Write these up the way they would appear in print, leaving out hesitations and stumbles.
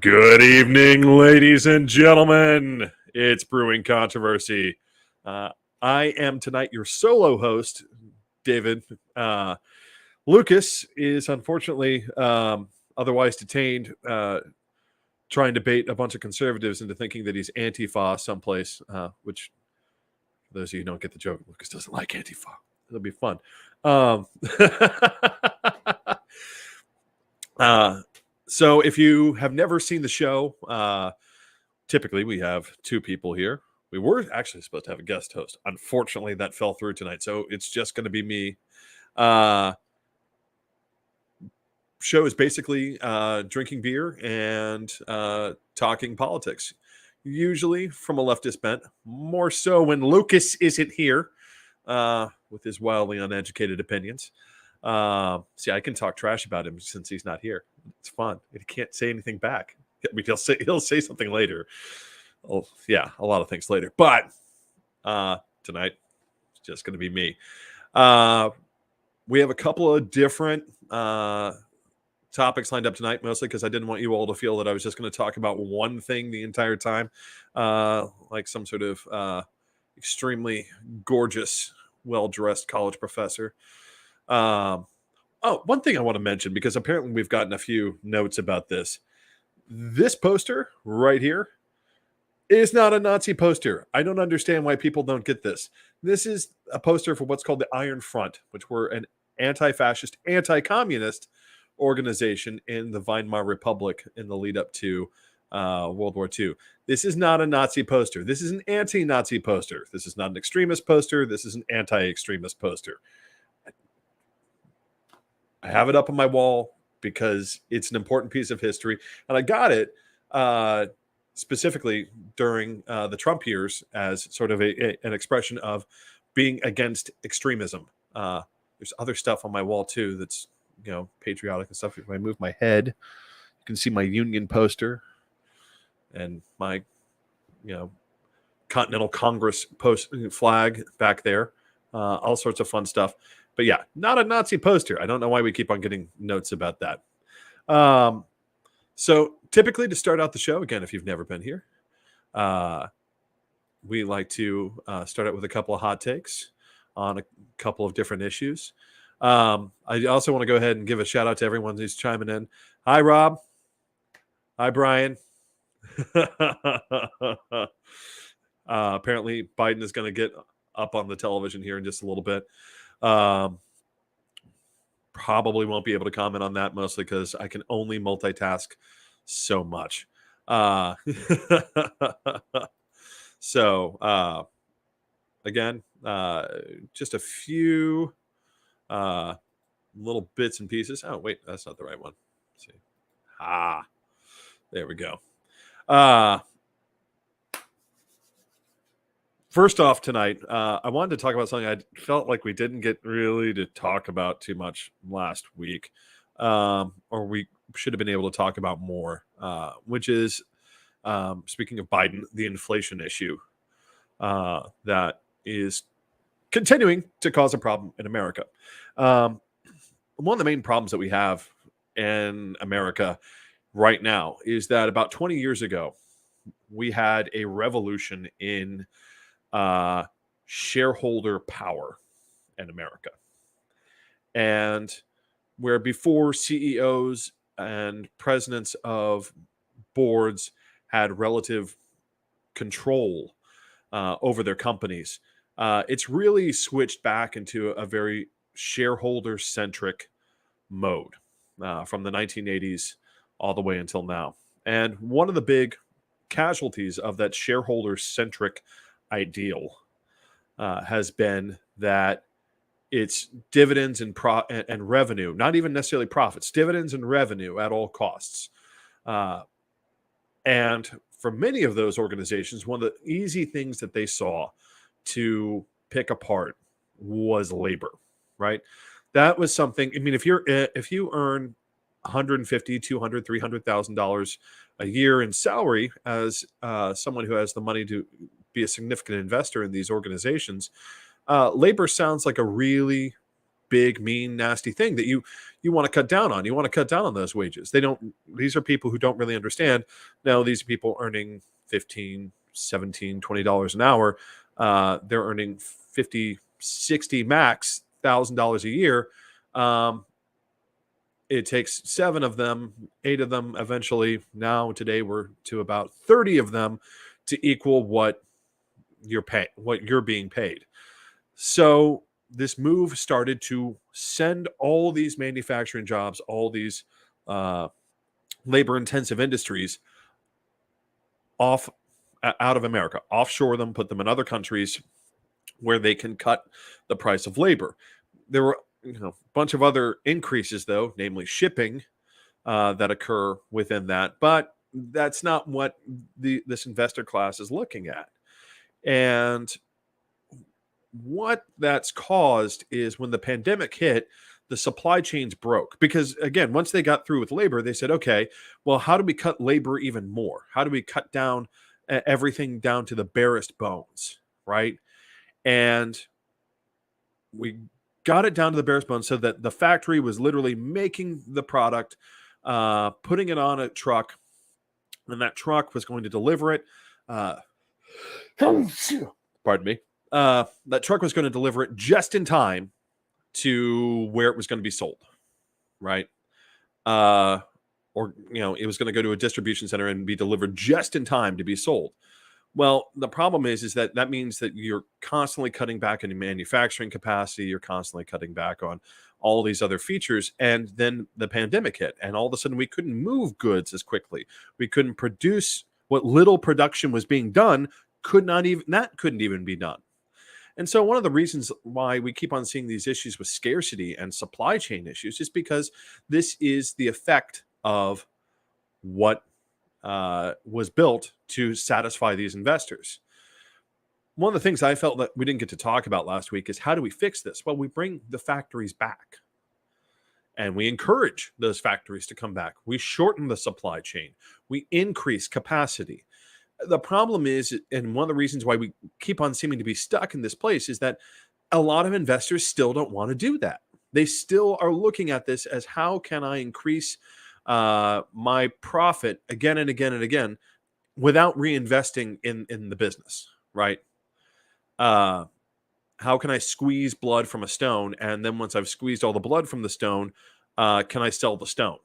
Good evening, ladies and gentlemen. It's Brewing Controversy. I am tonight your solo host, David. Lucas is unfortunately otherwise detained, trying to bait a bunch of conservatives into thinking that he's Antifa someplace, which, for those of you who don't get the joke, Lucas doesn't like Antifa. It'll be fun. So if you have never seen the show, typically we have two people here. We were actually supposed to have a guest host. Unfortunately, that fell through tonight, so it's just going to be me. Show is basically drinking beer and talking politics, usually from a leftist bent, more so when Lucas isn't here with his wildly uneducated opinions. See, I can talk trash about him since he's not here. It's fun. He can't say anything back. I mean, he'll say something later. Oh, yeah, a lot of things later. But tonight, it's just going to be me. We have a couple of different topics lined up tonight, mostly because I didn't want you all to feel that I was just going to talk about one thing the entire time, like some sort of extremely gorgeous, well-dressed college professor. One thing I want to mention, because apparently we've gotten a few notes about this. This poster right here is not a Nazi poster. I don't understand why people don't get this. This is a poster for what's called the Iron Front, which were an anti-fascist, anti-communist organization in the Weimar Republic in the lead up to World War II. This is not a Nazi poster. This is an anti-Nazi poster. This is not an extremist poster. This is an anti-extremist poster. I have it up on my wall because it's an important piece of history. And I got it specifically during the Trump years as sort of an expression of being against extremism. There's other stuff on my wall, too, that's, patriotic and stuff. If I move my head, you can see my Union poster and my, Continental Congress flag back there. All sorts of fun stuff. But yeah, not a Nazi poster. I don't know why we keep on getting notes about that. So typically to start out the show, again, if you've never been here, we like to start out with a couple of hot takes on a couple of different issues. I also want to go ahead and give a shout out to everyone who's chiming in. Hi, Rob. Hi, Brian. Apparently, Biden is going to get up on the television here in just a little bit. Probably won't be able to comment on that, mostly because I can only multitask so much. So again, just a few little bits and pieces. Oh, wait, that's not the right one. Let's see. There we go. First off tonight, I wanted to talk about something I felt like we didn't get really to talk about too much last week, or we should have been able to talk about more, which is, speaking of Biden, the inflation issue that is continuing to cause a problem in America. One of the main problems that we have in America right now is that about 20 years ago, we had a revolution in shareholder power in America. And where before CEOs and presidents of boards had relative control over their companies, it's really switched back into a very shareholder-centric mode from the 1980s all the way until now. And one of the big casualties of that shareholder-centric ideal has been that it's dividends and revenue, not even necessarily profits, dividends and revenue at all costs. And for many of those organizations, one of the easy things that they saw to pick apart was labor, right? That was something. I mean, if you earn $150,000, $200,000, $300,000 a year in salary as someone who has the money to be a significant investor in these organizations, labor sounds like a really big, mean, nasty thing that you want to cut down on. You want to cut down on those wages. These are people who don't really understand. Now, these are people earning 15, 17, $20 an hour. They're earning 50, 60 max $1,000 a year. It takes 7 of them, 8 of them eventually. Now, today, we're to about 30 of them to equal what you're being paid. So this move started to send all these manufacturing jobs, all these labor-intensive industries out of America, offshore them, put them in other countries where they can cut the price of labor. There were a bunch of other increases, though, namely shipping, that occur within that. But that's not what this investor class is looking at. And what that's caused is when the pandemic hit, the supply chains broke. Because, again, once they got through with labor, they said, okay, well, how do we cut labor even more? How do we cut down everything down to the barest bones, right? And we got it down to the barest bones so that the factory was literally making the product, putting it on a truck, and that truck was going to deliver it. Pardon me. That truck was going to deliver it just in time to where it was going to be sold, right? Or it was going to go to a distribution center and be delivered just in time to be sold. Well, the problem is that means that you're constantly cutting back on your manufacturing capacity. You're constantly cutting back on all these other features. And then the pandemic hit, and all of a sudden we couldn't move goods as quickly. We couldn't produce what little production was being done. Couldn't even be done. And so one of the reasons why we keep on seeing these issues with scarcity and supply chain issues is because this is the effect of what was built to satisfy these investors. One of the things I felt that we didn't get to talk about last week is how do we fix this? Well, we bring the factories back and we encourage those factories to come back. We shorten the supply chain. We increase capacity. The problem is, and one of the reasons why we keep on seeming to be stuck in this place is that a lot of investors still don't want to do that. They still are looking at this as how can I increase my profit again and again and again without reinvesting in the business, right? How can I squeeze blood from a stone? And then once I've squeezed all the blood from the stone, can I sell the stone,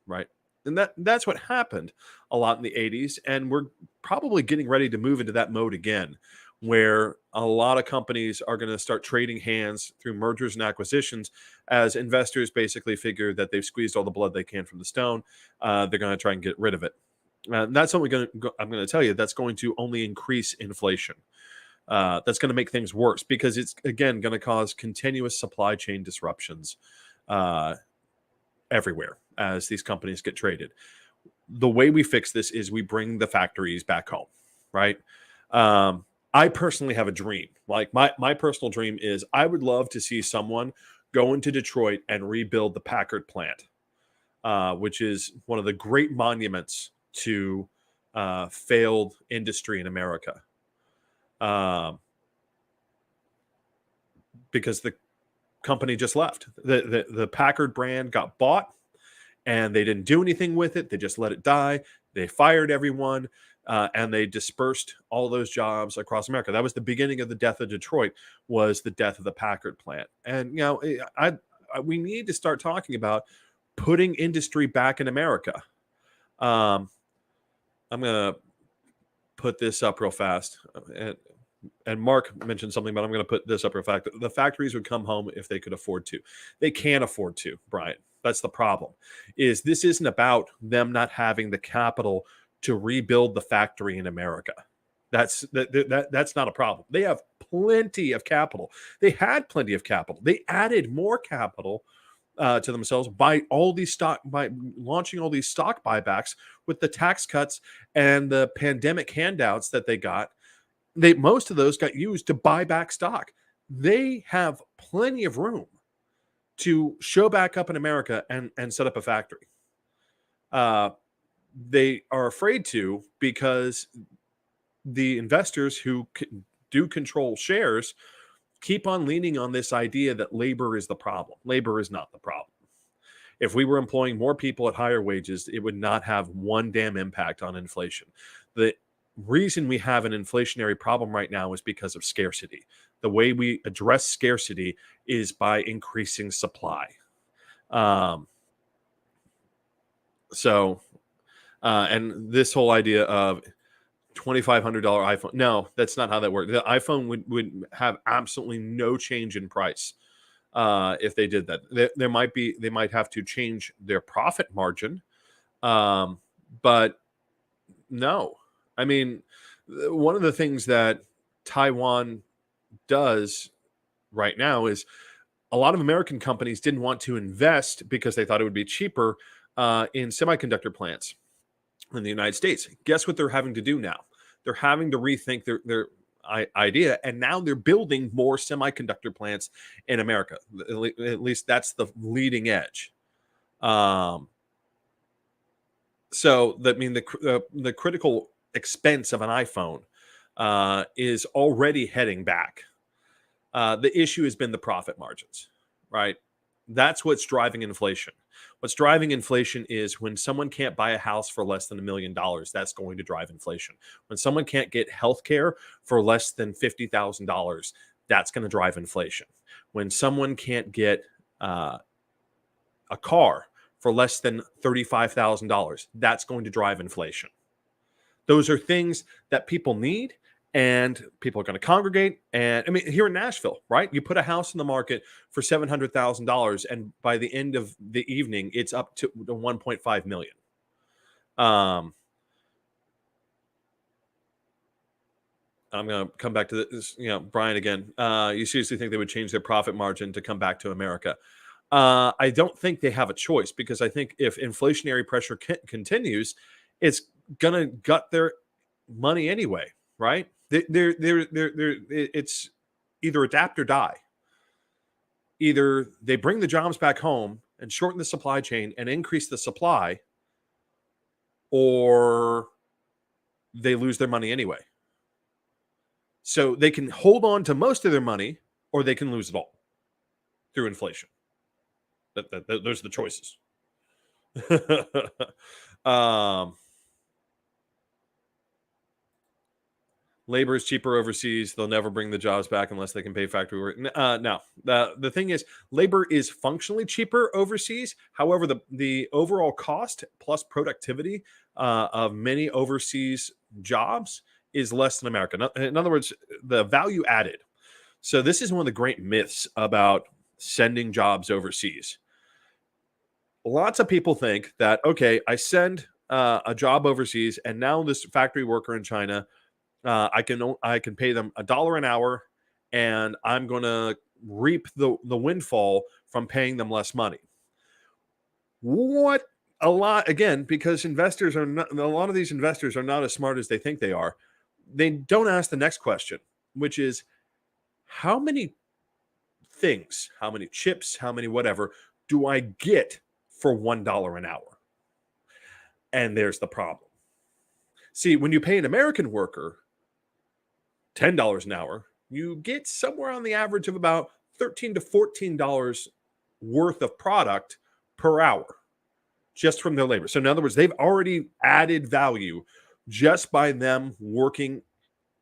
right? And that's what happened a lot in the 80s. And we're probably getting ready to move into that mode again, where a lot of companies are going to start trading hands through mergers and acquisitions as investors basically figure that they've squeezed all the blood they can from the stone. They're going to try and get rid of it. And that's only I'm going to tell you, that's going to only increase inflation. That's going to make things worse because it's, again, going to cause continuous supply chain disruptions everywhere as these companies get traded. The way we fix this is we bring the factories back home, right? I personally have a dream. Like my personal dream is I would love to see someone go into Detroit and rebuild the Packard plant, which is one of the great monuments to failed industry in America. Because the company just left. The Packard brand got bought and they didn't do anything with it. They just let it die. They fired everyone and they dispersed all those jobs across America. That was the beginning of the death of Detroit, was the death of the Packard plant. And, we need to start talking about putting industry back in America. I'm going to put this up real fast. And Mark mentioned something, but I'm going to put this up real fast. The factories would come home if they could afford to. They can't afford to, Brian. That's the problem. This isn't about them not having the capital to rebuild the factory in America. That's not a problem. They have plenty of capital. They had plenty of capital. They added more capital to themselves by launching all these stock buybacks with the tax cuts and the pandemic handouts that they got. Most of those got used to buy back stock. They have plenty of room to show back up in America and set up a factory. They are afraid to because the investors who do control shares keep on leaning on this idea that labor is the problem. Labor is not the problem. If we were employing more people at higher wages, it would not have one damn impact on inflation. The reason we have an inflationary problem right now is because of scarcity. The way we address scarcity is by increasing supply. Um, and this whole idea of $2,500 iPhone, no, that's not how that works. The iPhone would have absolutely no change in price if they did that. They might have to change their profit margin, but no. I mean, one of the things that Taiwan does right now is a lot of American companies didn't want to invest because they thought it would be cheaper in semiconductor plants in the United States. Guess what they're having to do now? They're having to rethink their idea, and now they're building more semiconductor plants in America. At least that's the leading edge. So that means the critical expense of an iPhone is already heading back. The issue has been the profit margins, right? That's what's driving inflation. What's driving inflation is when someone can't buy a house for less than $1 million, that's going to drive inflation. When someone can't get health care for less than $50,000, that's going to drive inflation. When someone can't get a car for less than $35,000, that's going to drive inflation. Those are things that people need, and people are going to congregate. And I mean, here in Nashville, right? You put a house in the market for $700,000, and by the end of the evening, it's up to $1.5 million. I'm going to come back to this, Brian again. You seriously think they would change their profit margin to come back to America? I don't think they have a choice, because I think if inflationary pressure continues, it's going to gut their money anyway, right? It's either adapt or die. Either they bring the jobs back home and shorten the supply chain and increase the supply, or they lose their money anyway. So they can hold on to most of their money, or they can lose it all through inflation. Those are the choices. Labor is cheaper overseas. They'll never bring the jobs back unless they can pay factory work. No, the thing is, labor is functionally cheaper overseas. However, the overall cost plus productivity of many overseas jobs is less than America. In other words, the value added. So this is one of the great myths about sending jobs overseas. Lots of people think that, okay, I send a job overseas, and now this factory worker in China, I can pay them $1 an hour, and I'm going to reap the windfall from paying them less money. Because investors are not, a lot of these investors are not as smart as they think they are. They don't ask the next question, which is, how many things, how many chips, how many whatever do I get for $1 an hour? And there's the problem. See, when you pay an American worker $10 an hour, you get somewhere on the average of about $13 to $14 worth of product per hour just from their labor. So in other words, they've already added value just by them working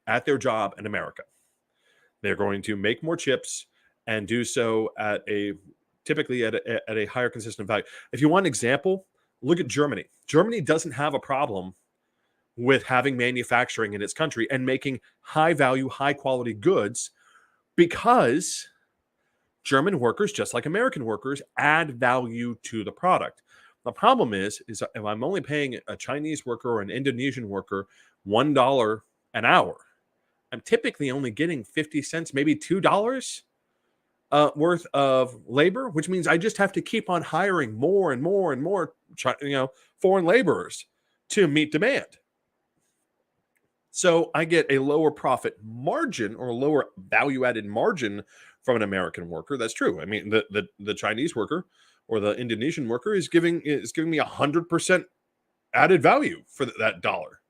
at their job in America. They're going to make more chips and do so typically at a higher consistent value. If you want an example, look at Germany. Germany doesn't have a problem with having manufacturing in its country and making high value, high quality goods, because German workers, just like American workers, add value to the product. The problem is if I'm only paying a Chinese worker or an Indonesian worker $1 an hour, I'm typically only getting 50 cents, maybe $2 worth of labor, which means I just have to keep on hiring more and more and more, foreign laborers to meet demand. So I get a lower profit margin or a lower value-added margin from an American worker. That's true. I mean, the Chinese worker or the Indonesian worker is giving me 100% added value for that dollar.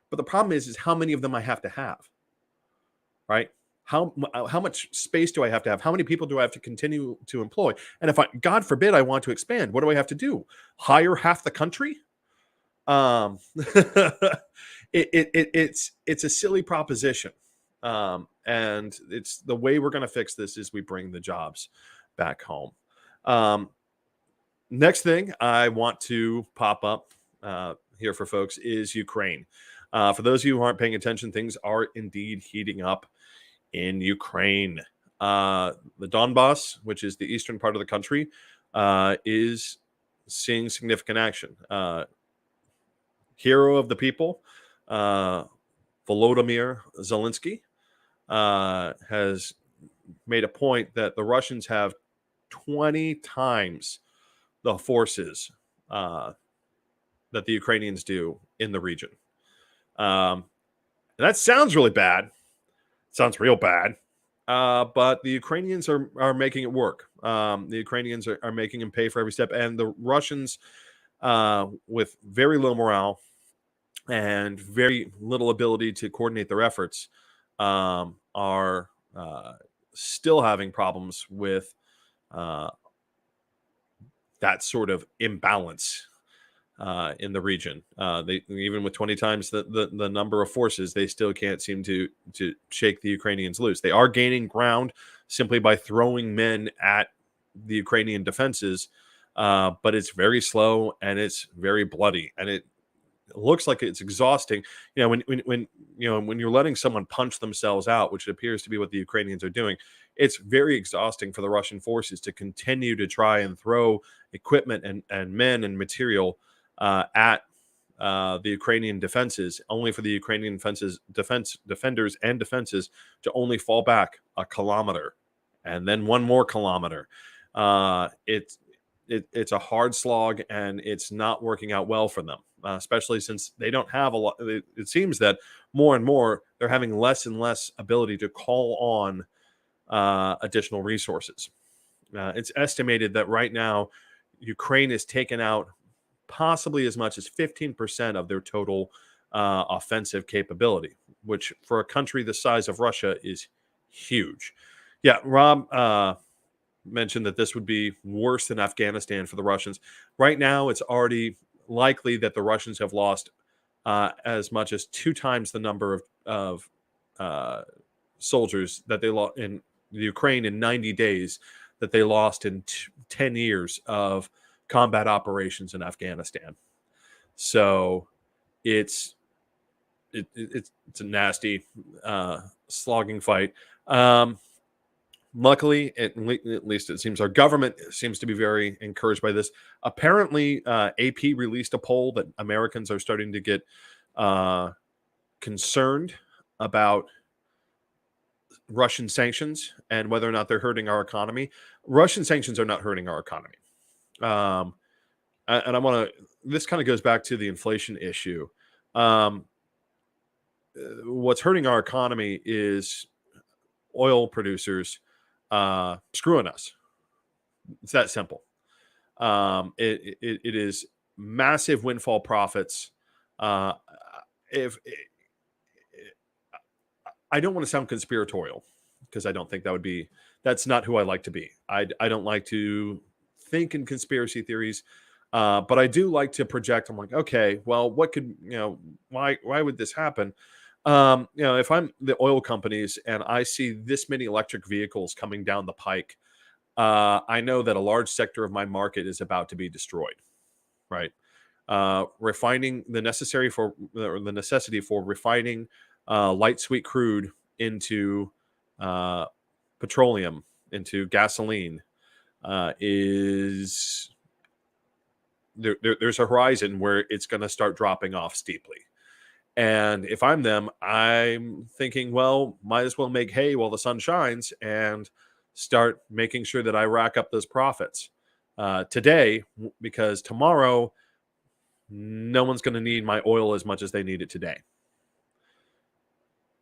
But the problem is how many of them I have to have, right? how much space do I have to have? How many people do I have to continue to employ? And if I, God forbid, I want to expand, what do I have to do? Hire half the country? It's a silly proposition, and it's the way we're going to fix this is we bring the jobs back home. Next thing I want to pop up here for folks is Ukraine. For those of you who aren't paying attention, things are indeed heating up in Ukraine. The Donbass, which is the eastern part of the country, is seeing significant action. Hero of the people, Volodymyr Zelensky, has made a point that the Russians have 20 times the forces that the Ukrainians do in the region. And that sounds really bad. Sounds real bad. But the Ukrainians are making it work. The Ukrainians are making them pay for every step. And the Russians, with very low morale and very little ability to coordinate their efforts, are still having problems with that sort of imbalance in the region. They, even with 20 times the number of forces, they still can't seem to shake the Ukrainians loose. They are gaining ground simply by throwing men at the Ukrainian defenses, but it's very slow and it's very bloody, and it looks like it's exhausting. You know, when you're letting someone punch themselves out, which it appears to be what the Ukrainians are doing, it's very exhausting for the Russian forces to continue to try and throw equipment and men and material at the Ukrainian defenses, only for the Ukrainian defenders and defenses to only fall back a kilometer and then one more kilometer. It's a hard slog, and it's not working out well for them, especially since they don't have a lot. It seems that more and more they're having less and less ability to call on additional resources. It's estimated that right now Ukraine has taken out possibly as much as 15% of their total offensive capability, which for a country the size of Russia is huge. Yeah, Rob mentioned that this would be worse than Afghanistan for the Russians. Right now, it's already likely that the Russians have lost as much as 2 times the number of soldiers that they lost in Ukraine in 90 days that they lost in 10 years of combat operations in Afghanistan. So it's a nasty slogging fight. Luckily, at least it seems our government seems to be very encouraged by this. Apparently, AP released a poll that Americans are starting to get concerned about Russian sanctions and whether or not they're hurting our economy. Russian sanctions are not hurting our economy. And I want to, this kind of goes back to the inflation issue. What's hurting our economy is oil producers screwing us. It's that simple. It is massive windfall profits. If I don't want to sound conspiratorial, because I don't think that would be, that's not who I like to be. I don't like to think in conspiracy theories, but I do like to project. I'm like, okay, well, what could, why would this happen? If I'm the oil companies and I see this many electric vehicles coming down the pike, I know that a large sector of my market is about to be destroyed, right? Refining the necessity for refining light sweet crude into petroleum, into gasoline, is there's a horizon where it's going to start dropping off steeply. And if I'm them, I'm thinking, well, might as well make hay while the sun shines and start making sure that I rack up those profits today, because tomorrow, no one's going to need my oil as much as they need it today.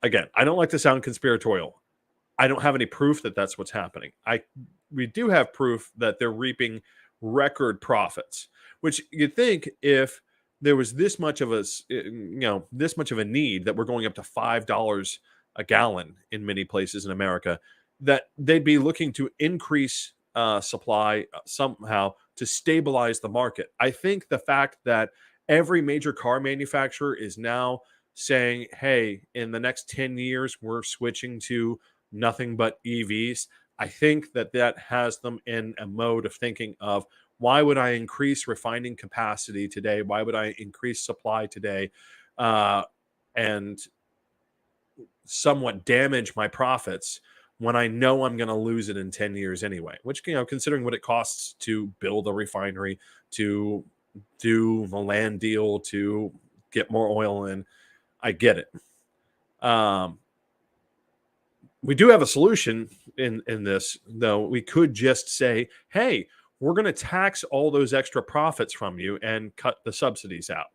Again, I don't like to sound conspiratorial. I don't have any proof that that's what's happening. We do have proof that they're reaping record profits, which you'd think if there was this much of a need that we're going up to $5 a gallon in many places in America, that they'd be looking to increase supply somehow to stabilize the market. I think the fact that every major car manufacturer is now saying, hey, in the next 10 years, we're switching to nothing but EVs. I think that that has them in a mode of thinking of, why would I increase refining capacity today? Why would I increase supply today? And somewhat damage my profits when I know I'm going to lose it in 10 years anyway, which, considering what it costs to build a refinery, to do the land deal, to get more oil in, I get it. We do have a solution in this, though. We could just say, hey, we're going to tax all those extra profits from you and cut the subsidies out.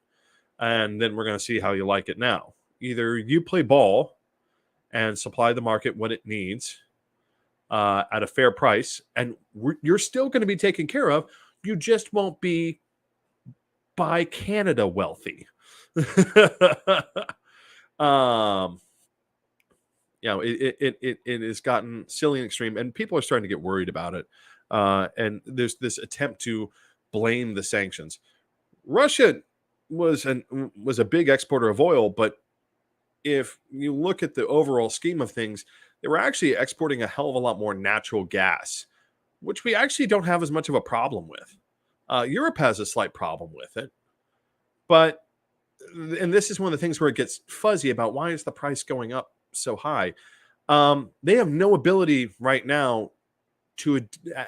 And then we're going to see how you like it now. Either you play ball and supply the market what it needs at a fair price, and you're still going to be taken care of. You just won't be Buy Canada wealthy. It has gotten silly and extreme, and people are starting to get worried about it. And there's this attempt to blame the sanctions. Russia was a big exporter of oil, but if you look at the overall scheme of things, they were actually exporting a hell of a lot more natural gas, which we actually don't have as much of a problem with. Europe has a slight problem with it, and this is one of the things where it gets fuzzy about, why is the price going up so high. They have no ability right now to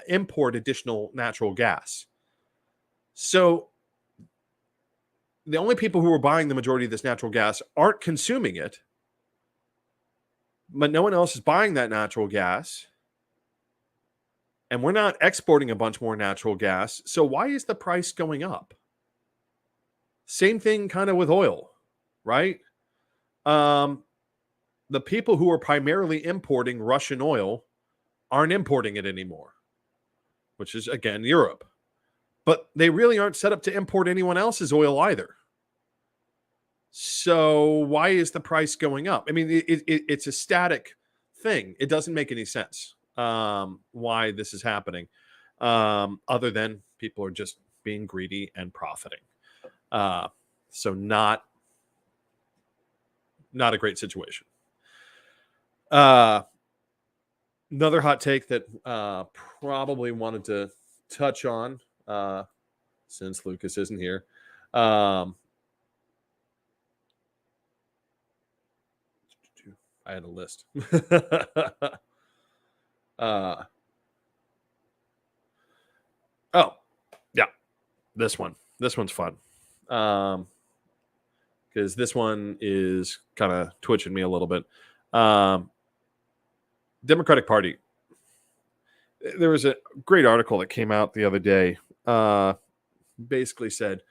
import additional natural gas. So the only people who are buying the majority of this natural gas aren't consuming it, but no one else is buying that natural gas. And we're not exporting a bunch more natural gas. So why is the price going up? Same thing kind of with oil, right? The people who are primarily importing Russian oil aren't importing it anymore, which is, again, Europe. But they really aren't set up to import anyone else's oil either. So why is the price going up? I mean, it's a static thing. It doesn't make any sense why this is happening, other than people are just being greedy and profiting. So not a great situation. Another hot take that probably wanted to touch on, since Lucas isn't here. I had a list. Oh, yeah, this one. This one's fun. Because this one is kind of twitching me a little bit. Democratic Party. There was a great article that came out the other day. Basically said,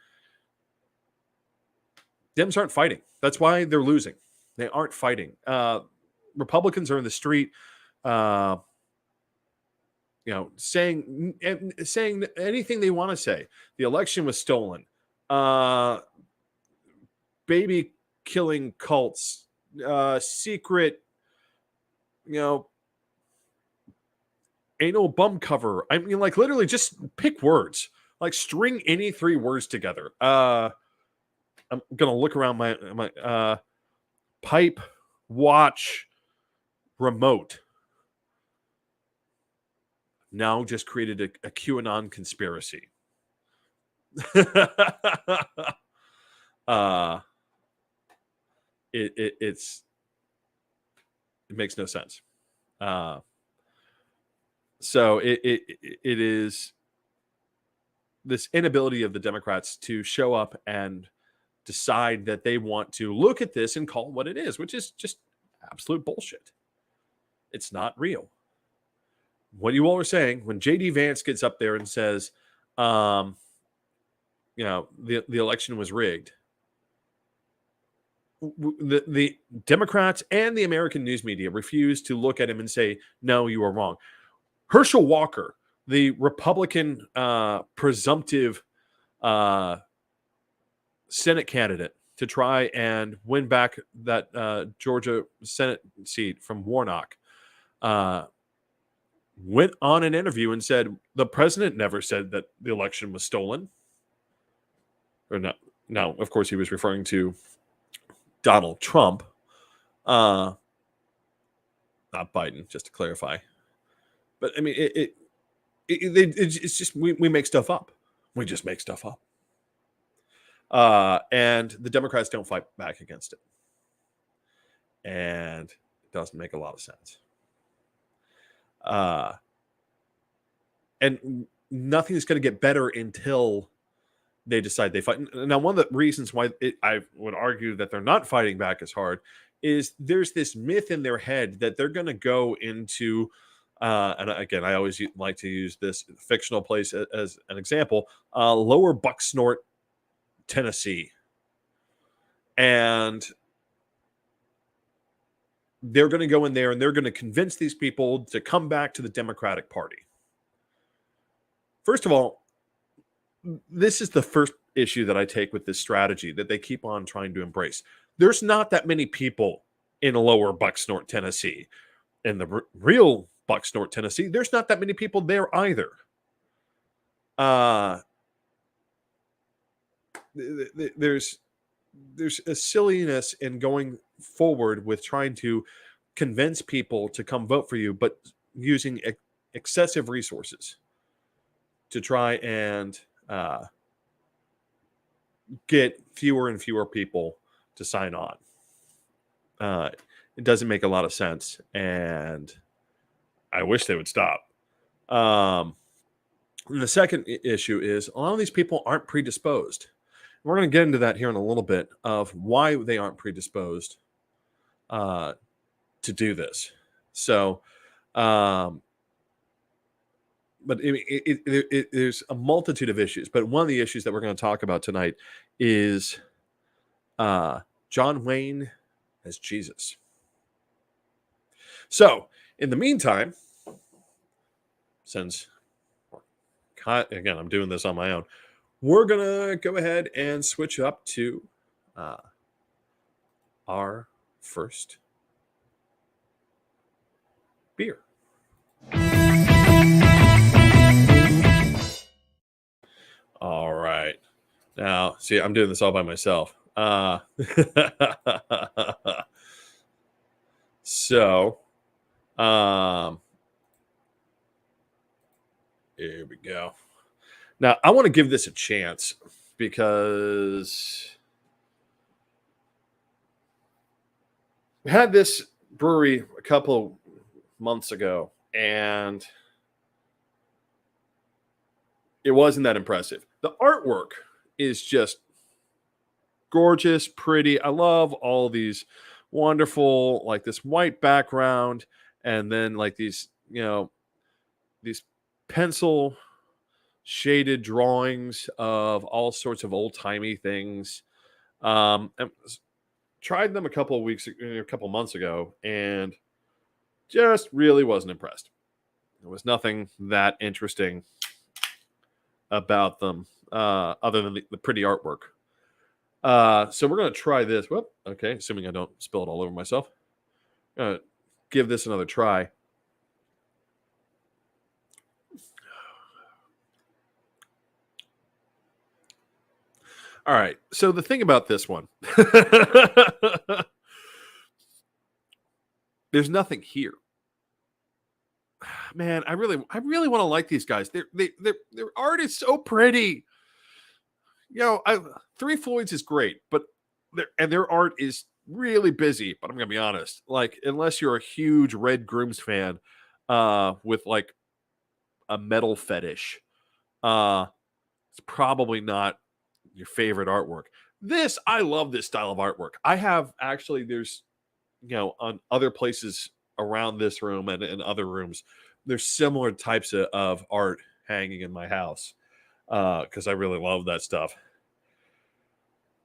Dems aren't fighting. That's why they're losing. They aren't fighting. Republicans are in the street, saying anything they want to say. The election was stolen. Baby killing cults. Secret, anal bum cover. I mean, like, literally just pick words. Like, string any three words together. I'm going to look around my pipe, watch, remote. Now just created a QAnon conspiracy. It makes no sense. So it is this inability of the Democrats to show up and decide that they want to look at this and call it what it is, which is just absolute bullshit. It's not real. What you all are saying, when J.D. Vance gets up there and says, the election was rigged, the Democrats and the American news media refuse to look at him and say, no, you are wrong. Herschel Walker, the Republican presumptive Senate candidate, to try and win back that Georgia Senate seat from Warnock, went on an interview and said the president never said that the election was stolen. Or no, now, of course, he was referring to Donald Trump, not Biden, just to clarify. But I mean, it's just we make stuff up. We just make stuff up. And the Democrats don't fight back against it. And it doesn't make a lot of sense. And nothing is going to get better until they decide they fight. Now, one of the reasons why I would argue that they're not fighting back as hard is there's this myth in their head that they're going to go into, and again, I always like to use this fictional place as an example, Lower Bucksnort, Tennessee. And they're going to go in there and they're going to convince these people to come back to the Democratic Party. First of all, this is the first issue that I take with this strategy that they keep on trying to embrace. There's not that many people in Lower Bucksnort, Tennessee. In the real Bucksnort, Tennessee, there's not that many people there either. There's a silliness in going forward with trying to convince people to come vote for you, but using excessive resources to try and get fewer and fewer people to sign on. It doesn't make a lot of sense, and I wish they would stop. And the second issue is a lot of these people aren't predisposed. We're going to get into that here in a little bit of why they aren't predisposed to do this. So, but there's a multitude of issues. But one of the issues that we're going to talk about tonight is John Wayne as Jesus. So, in the meantime, since, again, I'm doing this on my own, we're going to go ahead and switch up to our first beer. All right. Now, see, I'm doing this all by myself. So, here we go. Now, I want to give this a chance because we had this brewery a couple months ago, and it wasn't that impressive. The artwork is just gorgeous, pretty. I love all these wonderful, like this white background, and then like these, these pencil shaded drawings of all sorts of old timey things. And tried them a couple months ago, and just really wasn't impressed. There was nothing that interesting about them, other than the pretty artwork. So we're going to try this. Whoop, okay, assuming I don't spill it all over myself. Give this another try. All right. So the thing about this one, there's nothing here. Man, I really want to like these guys. Their art is so pretty. Three Floyds is great, but their art is really busy. But I'm gonna be honest, like unless you're a huge Red Grooms fan, with like a metal fetish, it's probably not your favorite artwork. I love this style of artwork. I have actually, there's, on other places around this room and in other rooms, there's similar types of art hanging in my house, because I really love that stuff.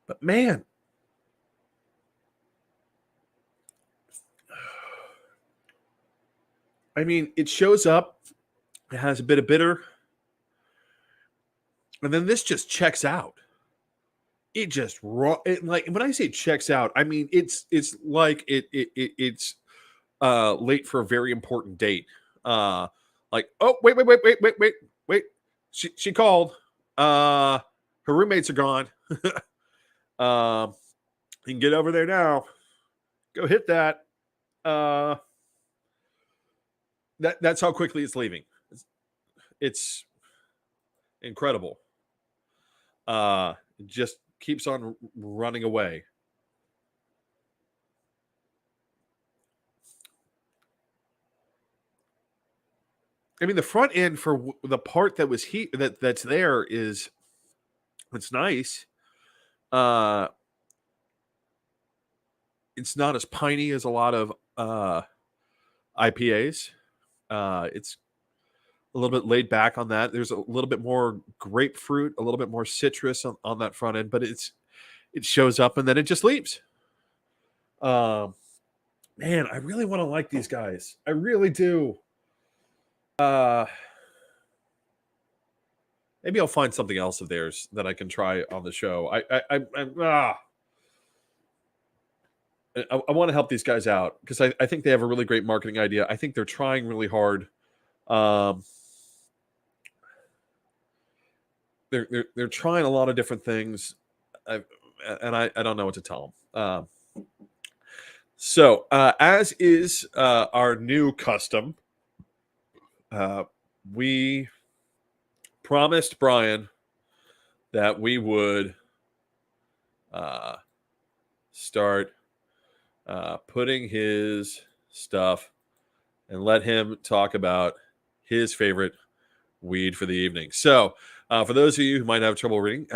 But man, I mean, it shows up, it has a bit of bitter, and then this just checks out. it just raw. It, like when I say checks out, I mean it's like it's late for a very important date. Uh, like oh wait, she called. Her roommates are gone. Um, you can get over there now. Go hit that. Uh, that's how quickly it's leaving. It's incredible. It just keeps on running away. I mean, the front end for the part that was that's there is it's nice. Uh, it's not as piney as a lot of IPAs. It's a little bit laid back on that. There's a little bit more grapefruit, a little bit more citrus on that front end, but it shows up and then it just leaves. Um, man, I really want to like these guys. I really do. Uh, maybe I'll find something else of theirs that I can try on the show. I want to help these guys out because I think they have a really great marketing idea. I think they're trying really hard. Um, they're trying a lot of different things, I don't know what to tell them. So as is our new custom, we promised Brian that we would start putting his stuff and let him talk about his favorite weed for the evening. So, for those of you who might have trouble reading,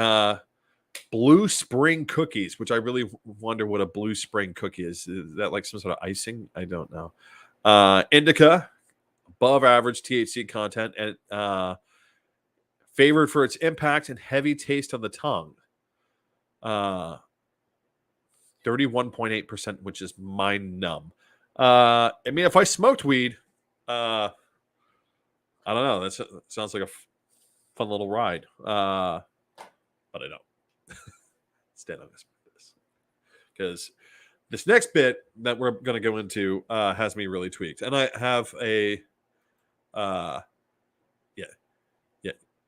Blue Spring cookies, which I really wonder what a Blue Spring cookie is. Is that like some sort of icing? I don't know. Indica, above average THC content, and favored for its impact and heavy taste on the tongue. 31.8%, which is mind numb. I mean, if I smoked weed, I don't know. That sounds like a fun little ride. But I don't. Stand on this because this next bit that we're going to go into has me really tweaked, and I have a yeah,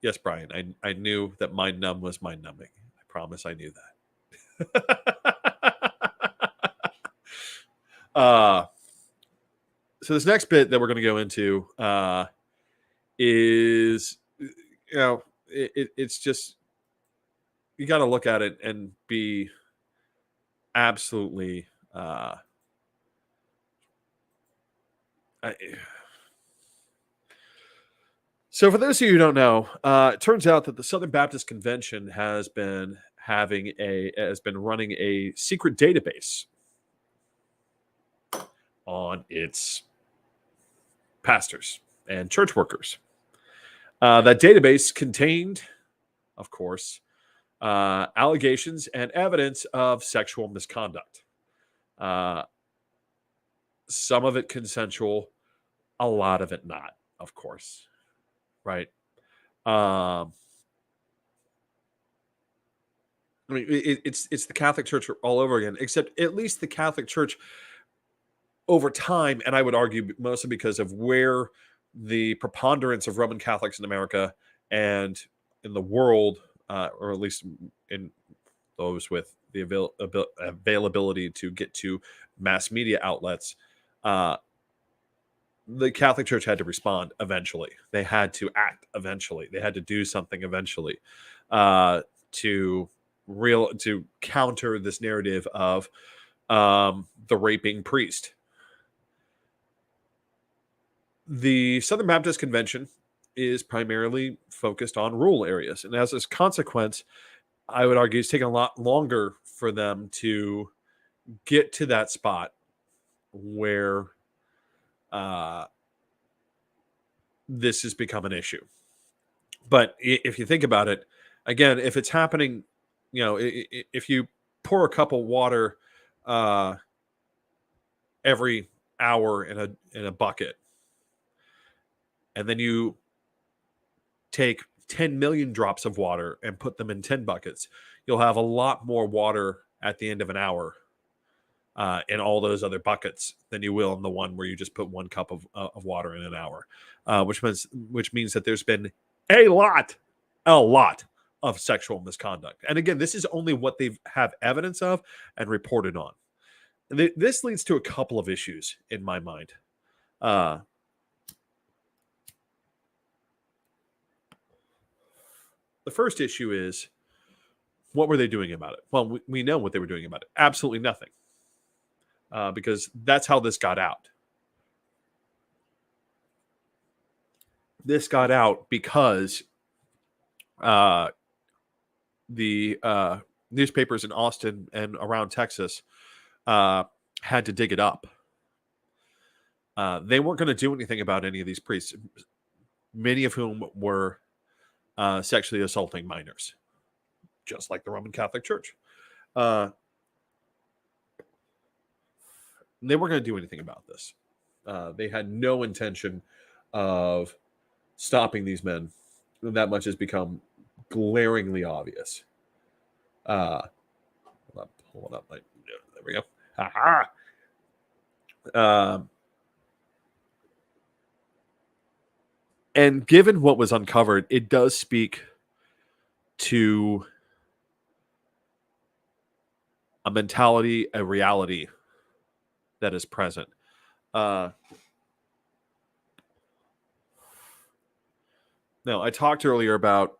yes, Brian. I knew that mind numb was mind numbing. I promise I knew that. So this next bit that we're going to go into is, it's just you got to look at it and be absolutely. So for those of you who don't know, it turns out that the Southern Baptist Convention has been running a secret database on its pastors and church workers. That database contained, of course, allegations and evidence of sexual misconduct. Some of it consensual, a lot of it not, of course. Right. I mean, it's the Catholic Church all over again, except at least the Catholic Church over time, and I would argue mostly because of where the preponderance of Roman Catholics in America and in the world, or at least in those with the availability to get to mass media outlets, the Catholic Church had to respond eventually. They had to act eventually. They had to do something eventually to counter this narrative of the raping priest. The Southern Baptist Convention is primarily focused on rural areas, and as a consequence, I would argue it's taken a lot longer for them to get to that spot where this has become an issue. But if you think about it, again, if it's happening, if you pour a cup of water every hour in a bucket, and then you take 10 million drops of water and put them in 10 buckets, you'll have a lot more water at the end of an hour in all those other buckets than you will in the one where you just put 1 cup of water in an hour, which means that there's been a lot of sexual misconduct. And again, this is only what they have evidence of and reported on. This leads to a couple of issues in my mind. The first issue is, what were they doing about it? Well, we know what they were doing about it. Absolutely nothing. Because that's how this got out. This got out because the newspapers in Austin and around Texas had to dig it up. They weren't going to do anything about any of these priests, many of whom were sexually assaulting minors, just like the Roman Catholic Church. They weren't going to do anything about this. They had no intention of stopping these men. That much has become glaringly obvious. I'm pulling up my. There we go. And given what was uncovered, it does speak to a mentality, a reality that is present. Now, I talked earlier about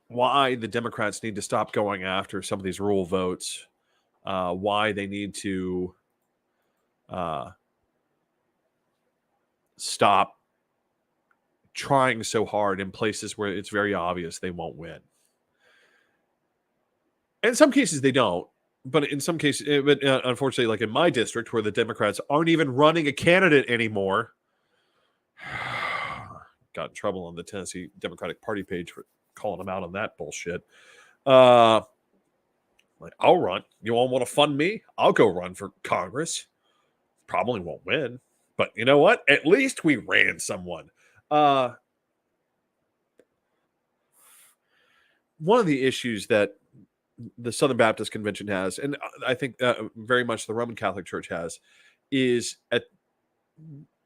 why the Democrats need to stop going after some of these rural votes, why they need to stop trying so hard in places where it's very obvious they won't win. In some cases, they don't. But in some cases, unfortunately, like in my district, where the Democrats aren't even running a candidate anymore, got in trouble on the Tennessee Democratic Party page for calling them out on that bullshit. Like, I'll run. You all want to fund me? I'll go run for Congress. Probably won't win. But you know what? At least we ran someone. One of the issues that the Southern Baptist Convention has, and I think very much the Roman Catholic Church has, is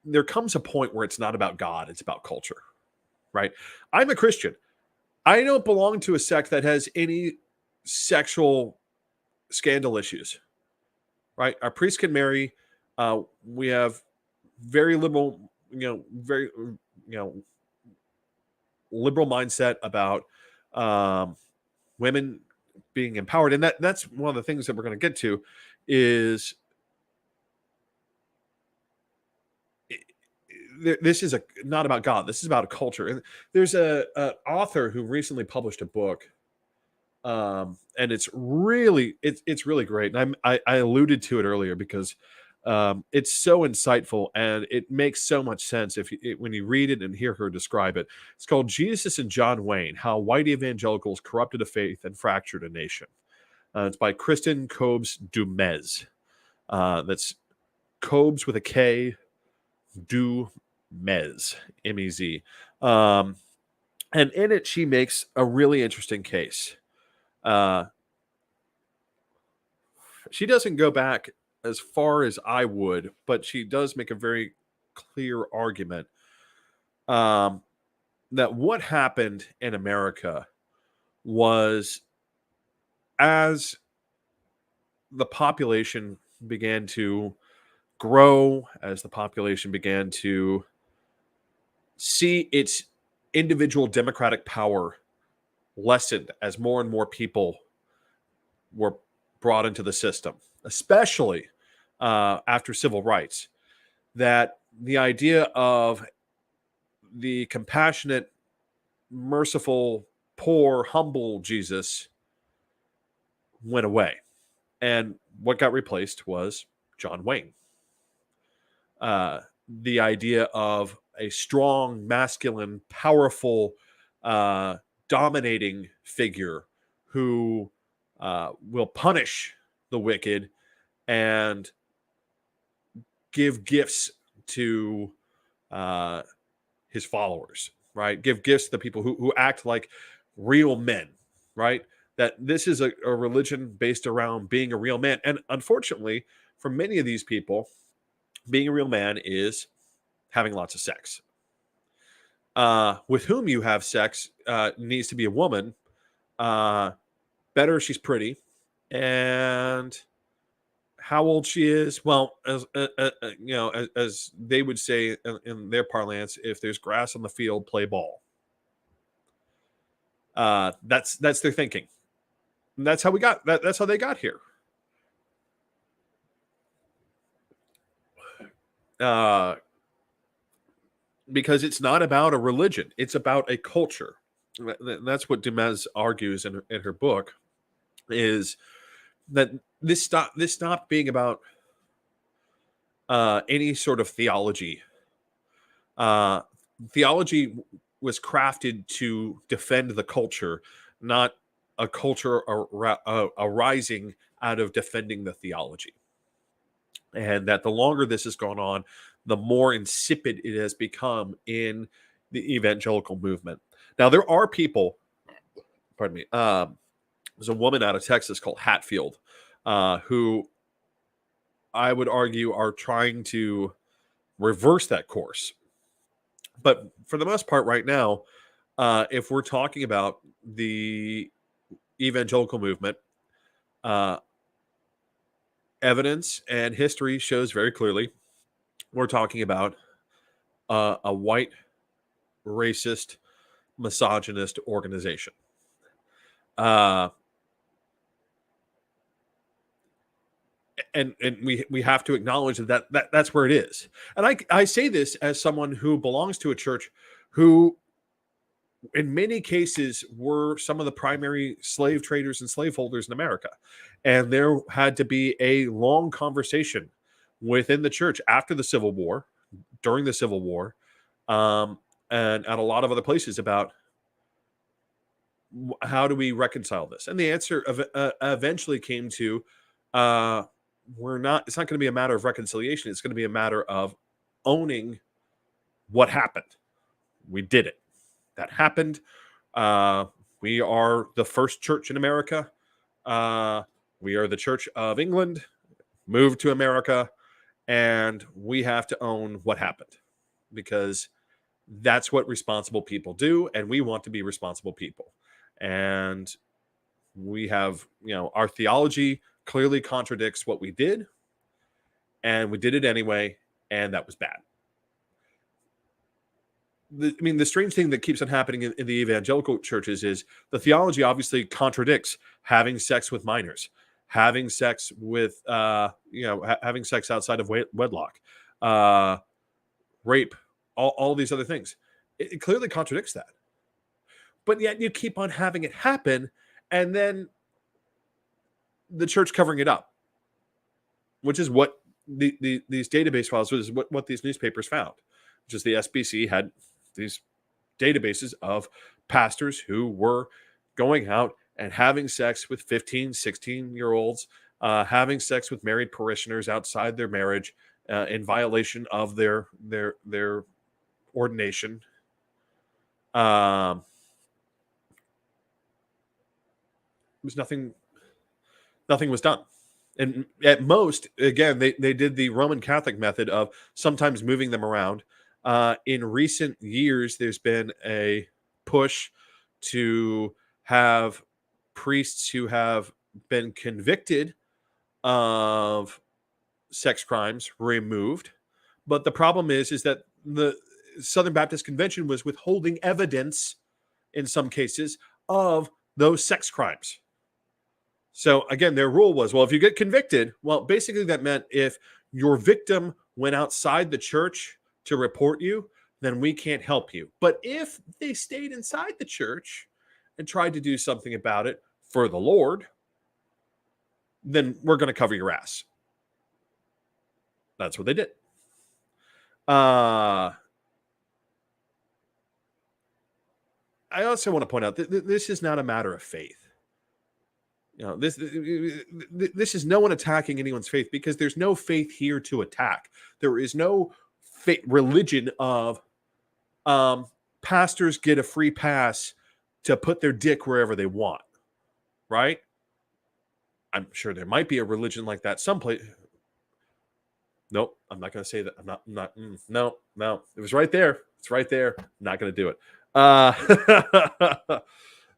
there comes a point where it's not about God, it's about culture, right? I'm a Christian. I don't belong to a sect that has any sexual scandal issues, right? Our priests can marry. We have very liberal, very liberal mindset about women being empowered, and that's one of the things that we're going to get to. Is this is not about God? This is about a culture. And there's a author who recently published a book, and it's really great. And I alluded to it earlier because it's so insightful and it makes so much sense when you read it and hear her describe it. It's called Jesus and John Wayne: How White Evangelicals Corrupted a Faith and Fractured a Nation. It's by Kristen Kobes Dumez. That's Kobes with a K, Dumez, M-E-Z. And in it, she makes a really interesting case. She doesn't go back as far as I would, but she does make a very clear argument that what happened in America was, as the population began to grow, as the population began to see its individual democratic power lessened as more and more people were brought into the system, especially after civil rights, that the idea of the compassionate, merciful, poor, humble Jesus went away. And what got replaced was John Wayne. The idea of a strong, masculine, powerful, dominating figure who will punish the wicked and give gifts to his followers, right? Give gifts to the people who act like real men, right? That this is a religion based around being a real man. And unfortunately, for many of these people, being a real man is having lots of sex. With whom you have sex needs to be a woman. Better, she's pretty. And how old she is? Well, as they would say in their parlance, if there's grass on the field, play ball. That's their thinking. And that's how we got that. That's how they got here. Because it's not about a religion; it's about a culture. That's what Dumas argues in her book. Is that this stopped being about any sort of theology. Theology was crafted to defend the culture, not a culture arising out of defending the theology. And that the longer this has gone on, the more insipid it has become in the evangelical movement. Now, there are people, pardon me, there's a woman out of Texas called Hatfield, who I would argue are trying to reverse that course. But for the most part, right now, if we're talking about the evangelical movement, evidence and history shows very clearly we're talking about a white, racist, misogynist organization. And we have to acknowledge that's where it is. And I say this as someone who belongs to a church who, in many cases, were some of the primary slave traders and slaveholders in America. And there had to be a long conversation within the church after the Civil War, during the Civil War, and at a lot of other places about how do we reconcile this. And the answer eventually came to it's not going to be a matter of reconciliation. It's going to be a matter of owning what happened. We did it. That happened. We are the first church in America. We are the Church of England, moved to America, and we have to own what happened because that's what responsible people do, and we want to be responsible people. And we have, our theology clearly contradicts what we did, and we did it anyway, and that was bad. The strange thing that keeps on happening in the evangelical churches is the theology obviously contradicts having sex with minors, having sex with, having sex outside of wedlock, rape, all these other things. It clearly contradicts that. But yet you keep on having it happen, and then the church covering it up, which is what these database files, which is what these newspapers found, which is the SBC had these databases of pastors who were going out and having sex with 15, 16-year-olds, having sex with married parishioners outside their marriage in violation of their ordination. Was nothing was done. And at most, again, they did the Roman Catholic method of sometimes moving them around. In recent years, there's been a push to have priests who have been convicted of sex crimes removed. But the problem is that the Southern Baptist Convention was withholding evidence in some cases of those sex crimes. So again, their rule was, well, if you get convicted, well, basically that meant if your victim went outside the church to report you, then we can't help you. But if they stayed inside the church and tried to do something about it for the Lord, then we're going to cover your ass. That's what they did. I also want to point out that this is not a matter of faith. This is no one attacking anyone's faith because there's no faith here to attack. There is no religion of pastors get a free pass to put their dick wherever they want, right? I'm sure there might be a religion like that someplace. Nope, I'm not going to say that. No, no. It was right there. It's right there. I'm not going to do it.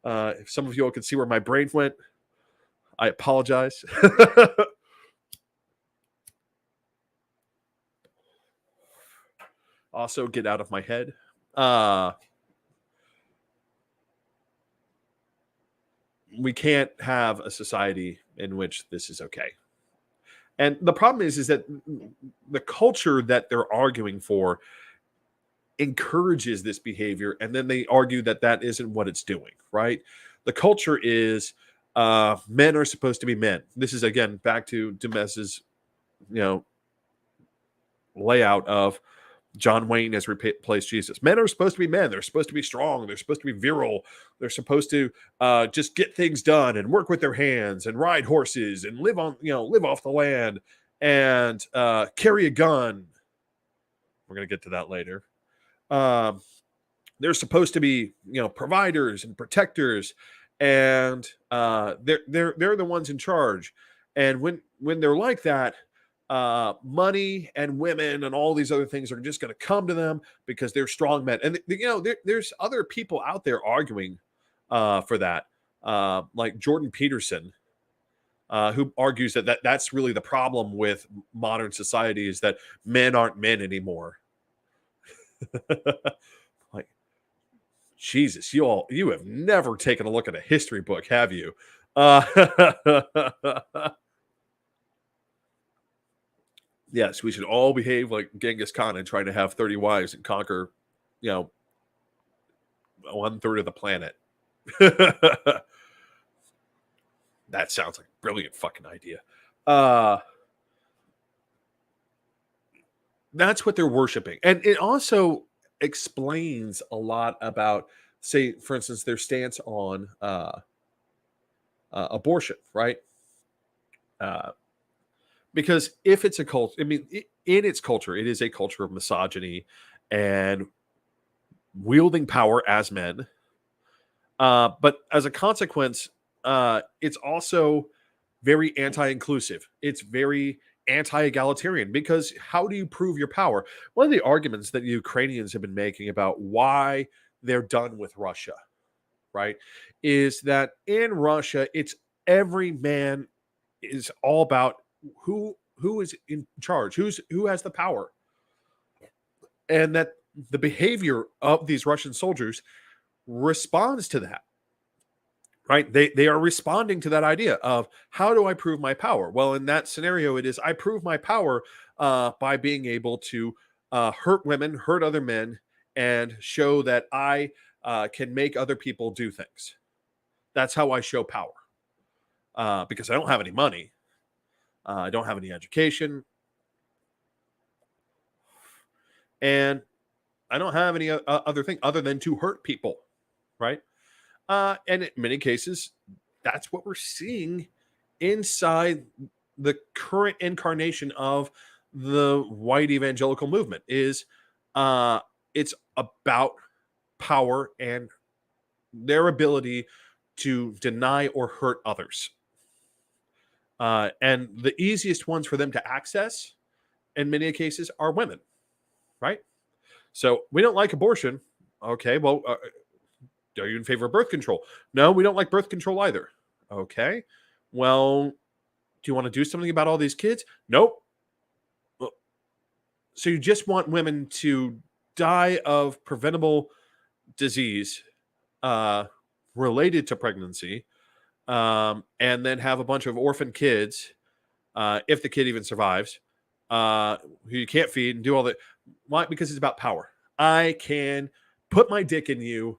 If some of you all could see where my brain went, I apologize. Also, get out of my head. We can't have a society in which this is okay. And the problem is that the culture that they're arguing for encourages this behavior, and then they argue that that isn't what it's doing, right? The culture is men are supposed to be men. This is again back to Demes's, layout of John Wayne has replaced Jesus. Men are supposed to be men. They're supposed to be strong. They're supposed to be virile. They're supposed to just get things done and work with their hands and ride horses and live off the land and carry a gun. We're going to get to that later. They're supposed to be, providers and protectors, and they're the ones in charge. And when they're like that, money and women and all these other things are just going to come to them because they're strong men. And there's other people out there arguing for that, like Jordan Peterson, who argues that's really the problem with modern society is that men aren't men anymore. Like, Jesus, you have never taken a look at a history book, have you? Yes, we should all behave like Genghis Khan and try to have 30 wives and conquer, 1/3 of the planet. That sounds like a brilliant fucking idea. That's what they're worshiping. And it also explains a lot about, say, for instance, their stance on abortion, right? Because if it's a cult, I mean, in its culture, it is a culture of misogyny and wielding power as men. But as a consequence, it's also very anti-inclusive. It's very anti-egalitarian because how do you prove your power? One of the arguments that the Ukrainians have been making about why they're done with Russia, right, is that in Russia, it's every man is all about who is in charge, who has the power, and that the behavior of these Russian soldiers responds to that. Right? They are responding to that idea of how do I prove my power? Well, in that scenario, it is I prove my power by being able to hurt women, hurt other men, and show that I can make other people do things. That's how I show power. Because I don't have any money, I don't have any education, and I don't have any other thing other than to hurt people, right? And in many cases, that's what we're seeing inside the current incarnation of the white evangelical movement is it's about power and their ability to deny or hurt others. And the easiest ones for them to access in many cases are women, right? So we don't like abortion. Okay, well, are you in favor of birth control? No, we don't like birth control either. Okay. Well, do you want to do something about all these kids? Nope. So you just want women to die of preventable disease related to pregnancy, and then have a bunch of orphan kids, if the kid even survives, who you can't feed and do all that. Why? Because it's about power. I can put my dick in you,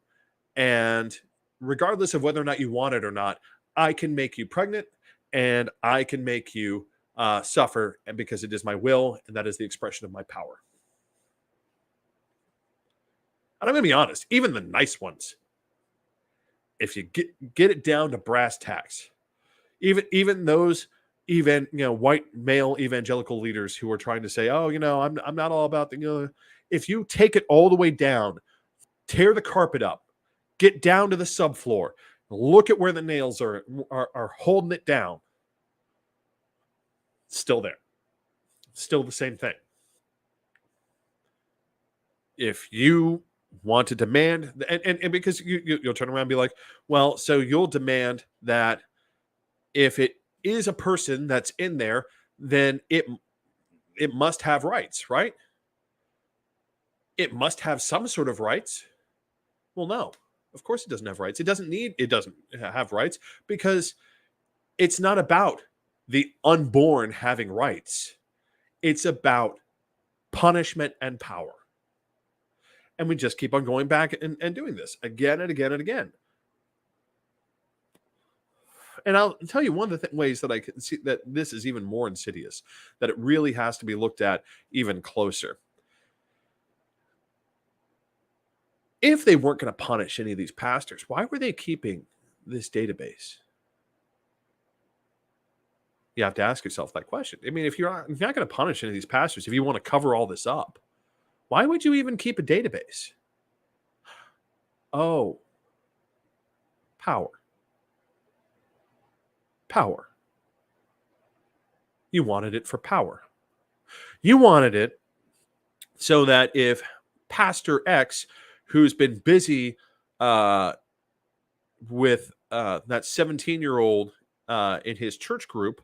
and regardless of whether or not you want it or not, I can make you pregnant and I can make you suffer, and because it is my will and that is the expression of my power. And I'm going to be honest, even the nice ones, if you get it down to brass tacks, even those white male evangelical leaders who are trying to say, oh, I'm not all about the, if you take it all the way down tear the carpet up, get down to the subfloor, look at where the nails are holding it down. Still there. Still the same thing. If you want to demand, and because you'll turn around and be like, well, so you'll demand that if it is a person that's in there, then it must have rights, right? It must have some sort of rights. Well, no, of course it doesn't have rights. It doesn't have rights because it's not about the unborn having rights. It's about punishment and power. And we just keep on going back and doing this again and again and again. And I'll tell you one of the ways that I can see that this is even more insidious, that it really has to be looked at even closer. If they weren't going to punish any of these pastors, why were they keeping this database? You have to ask yourself that question. I mean, if you're not going to punish any of these pastors, if you want to cover all this up, why would you even keep a database? Oh, power. Power. You wanted it for power. You wanted it so that if Pastor X, who's been busy with that 17-year-old in his church group,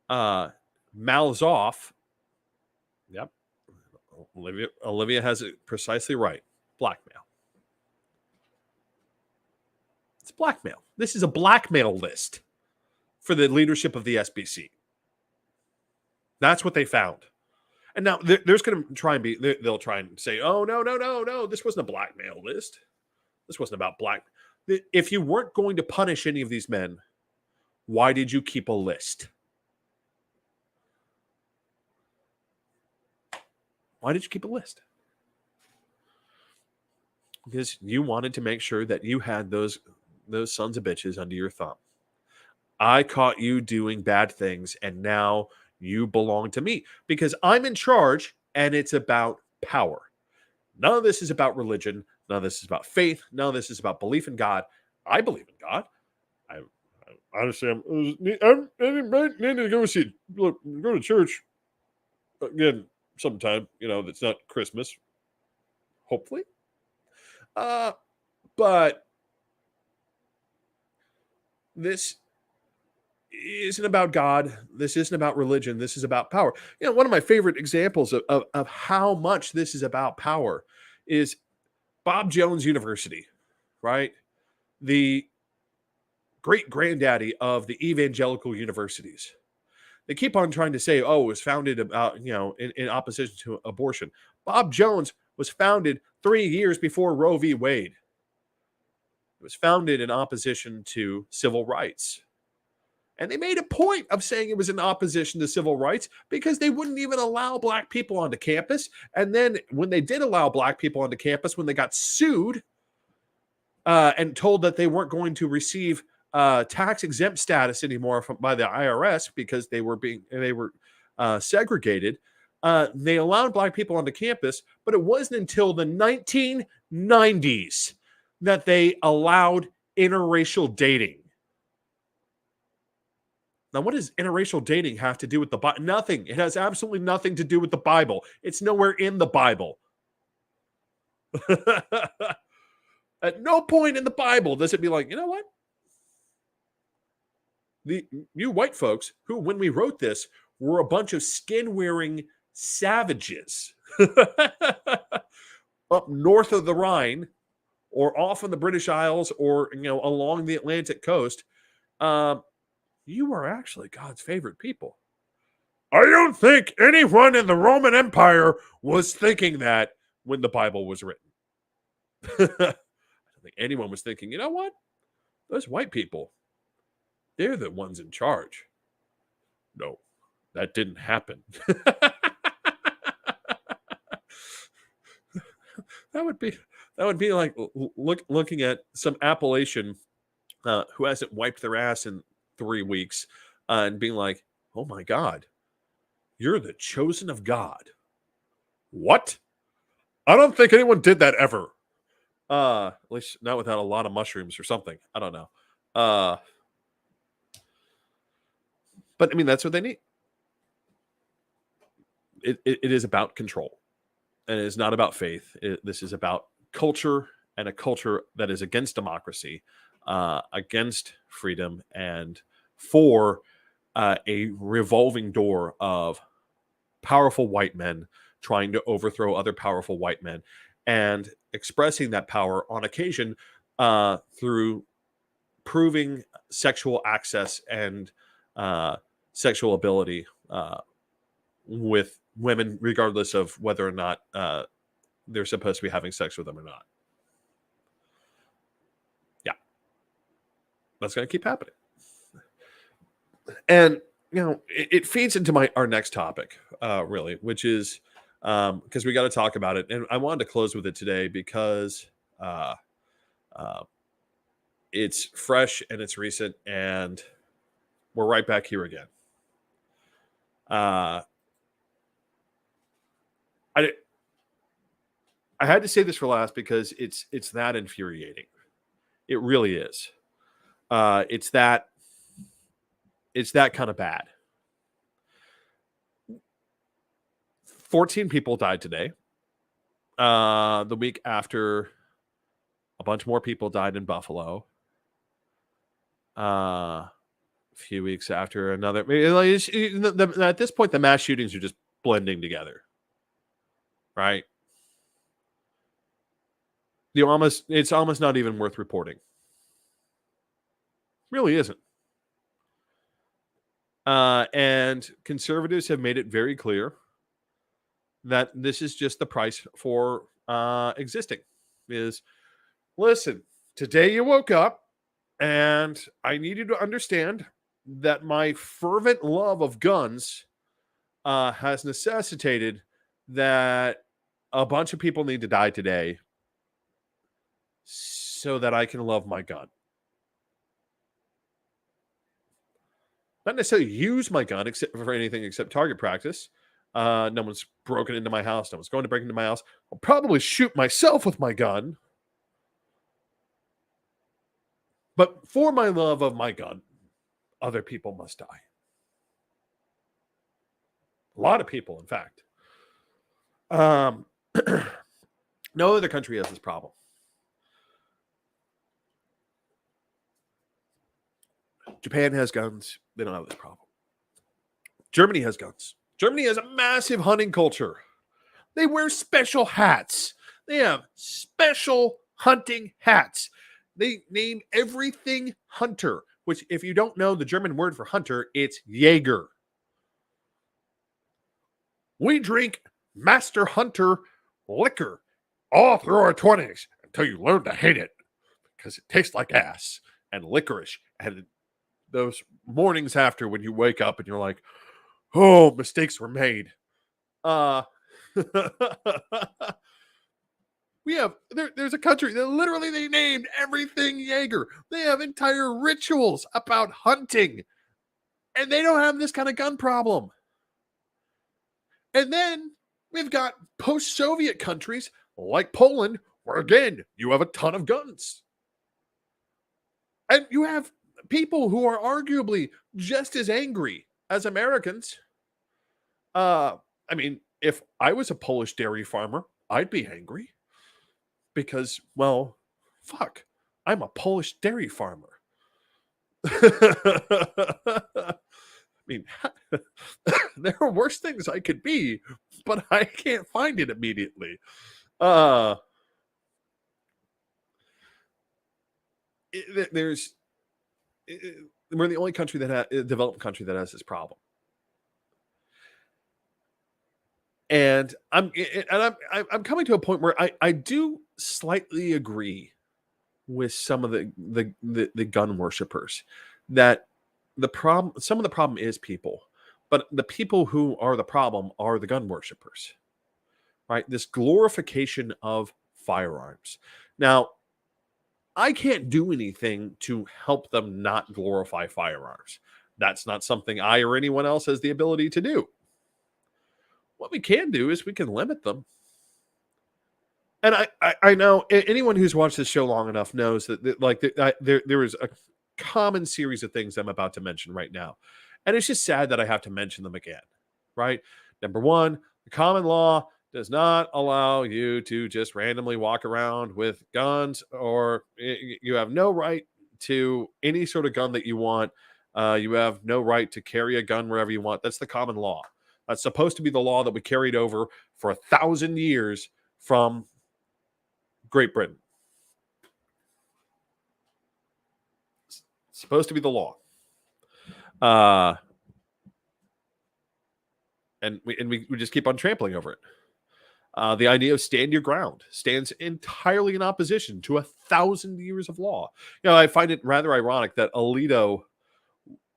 mouths off. Yep. Olivia has it precisely right. Blackmail. It's blackmail. This is a blackmail list for the leadership of the SBC. That's what they found. And now there's going to try and be, they'll try and say, oh, no. This wasn't a blackmail list. This wasn't about black. If you weren't going to punish any of these men, why did you keep a list? Why did you keep a list? Because you wanted to make sure that you had those sons of bitches under your thumb. I caught you doing bad things, and now you belong to me because I'm in charge, and it's about power. None of this is about religion. None of this is about faith. None of this is about belief in God. I believe in God. I honestly, I need to go to church again sometime. That's not Christmas. Hopefully. But this isn't about God. This isn't about religion. This is about power. One of my favorite examples of how much this is about power is Bob Jones University, right? The great granddaddy of the evangelical universities. They keep on trying to say, it was founded about, in opposition to abortion. Bob Jones was founded 3 years before Roe v. Wade. It was founded in opposition to civil rights. And they made a point of saying it was in opposition to civil rights because they wouldn't even allow black people onto campus. And then when they did allow black people onto campus, when they got sued and told that they weren't going to receive tax exempt status anymore by the IRS because they were segregated, they allowed black people onto campus. But it wasn't until the 1990s that they allowed interracial dating. Now, what does interracial dating have to do with the Bible? Nothing. It has absolutely nothing to do with the Bible. It's nowhere in the Bible. At no point in the Bible does it be like, you know what? You white folks who, when we wrote this, were a bunch of skin-wearing savages up north of the Rhine or off in the British Isles or, along the Atlantic coast. You are actually God's favorite people. I don't think anyone in the Roman Empire was thinking that when the Bible was written. I don't think anyone was thinking, you know what? Those white people, they're the ones in charge. No, that didn't happen. That would be like looking at some Appalachian who hasn't wiped their ass in 3 weeks and being like, oh my God, you're the chosen of God. What? I don't think anyone did that ever. At least not without a lot of mushrooms or something. I don't know. Uh, but I mean, that's what they need. It is about control, and it is not about faith. This is about culture, and a culture that is against democracy, against freedom, and for a revolving door of powerful white men trying to overthrow other powerful white men and expressing that power on occasion through proving sexual access and sexual ability with women, regardless of whether or not they're supposed to be having sex with them or not. Yeah, that's going to keep happening. And it feeds into our next topic, really, which is because we got to talk about it, and I wanted to close with it today because uh, it's fresh and it's recent, and we're right back here again. I had to say this for last because it's that infuriating. It really is. It's that kind of bad. 14 people died today. The week after, a bunch more people died in Buffalo. A few weeks after, another. At this point, the mass shootings are just blending together, right? It's almost not even worth reporting. Really isn't. And conservatives have made it very clear that this is just the price for existing. Listen, today you woke up, and I need you to understand that my fervent love of guns has necessitated that a bunch of people need to die today so that I can love my gun. Not necessarily use my gun for anything except target practice. No one's broken into my house. No one's going to break into my house. I'll probably shoot myself with my gun. But for my love of my gun, other people must die. A lot of people, in fact. No other country has this problem. Japan has guns. They don't have this problem. Germany has guns. Germany has a massive hunting culture. They wear special hats. They have special hunting hats. They name everything hunter, which, if you don't know the German word for hunter, it's Jaeger. We drink Master Hunter liquor all through our 20s until you learn to hate it because it tastes like ass and licorice. And those mornings after, when you wake up and you're like, oh, mistakes were made. There's a country that literally they named everything Jaeger. They have entire rituals about hunting, and they don't have this kind of gun problem. And then we've got post-Soviet countries like Poland, where again, you have a ton of guns. And you have people who are arguably just as angry as Americans. I mean, if I was a Polish dairy farmer, I'd be angry. Because, well, fuck, I'm a Polish dairy farmer. I mean, there are worse things I could be, but I can't find it immediately. We're the only country developed country that has this problem. And I'm coming to a point where I do slightly agree with some of the gun worshippers that some of the problem is people, but the people who are the problem are the gun worshippers, right? This glorification of firearms. Now, I can't do anything to help them not glorify firearms. That's not something I or anyone else has the ability to do. What we can do is we can limit them. And I know anyone who's watched this show long enough knows there is a common series of things I'm about to mention right now, and it's just sad that I have to mention them again. Right? Number one, the common law does not allow you to just randomly walk around with guns, or you have no right to any sort of gun that you want. You have no right to carry a gun wherever you want. That's the common law. That's supposed to be the law that we carried over for 1,000 years from Great Britain. It's supposed to be the law. And we just keep on trampling over it. The idea of stand your ground stands entirely in opposition to 1,000 years of law. I find it rather ironic that Alito,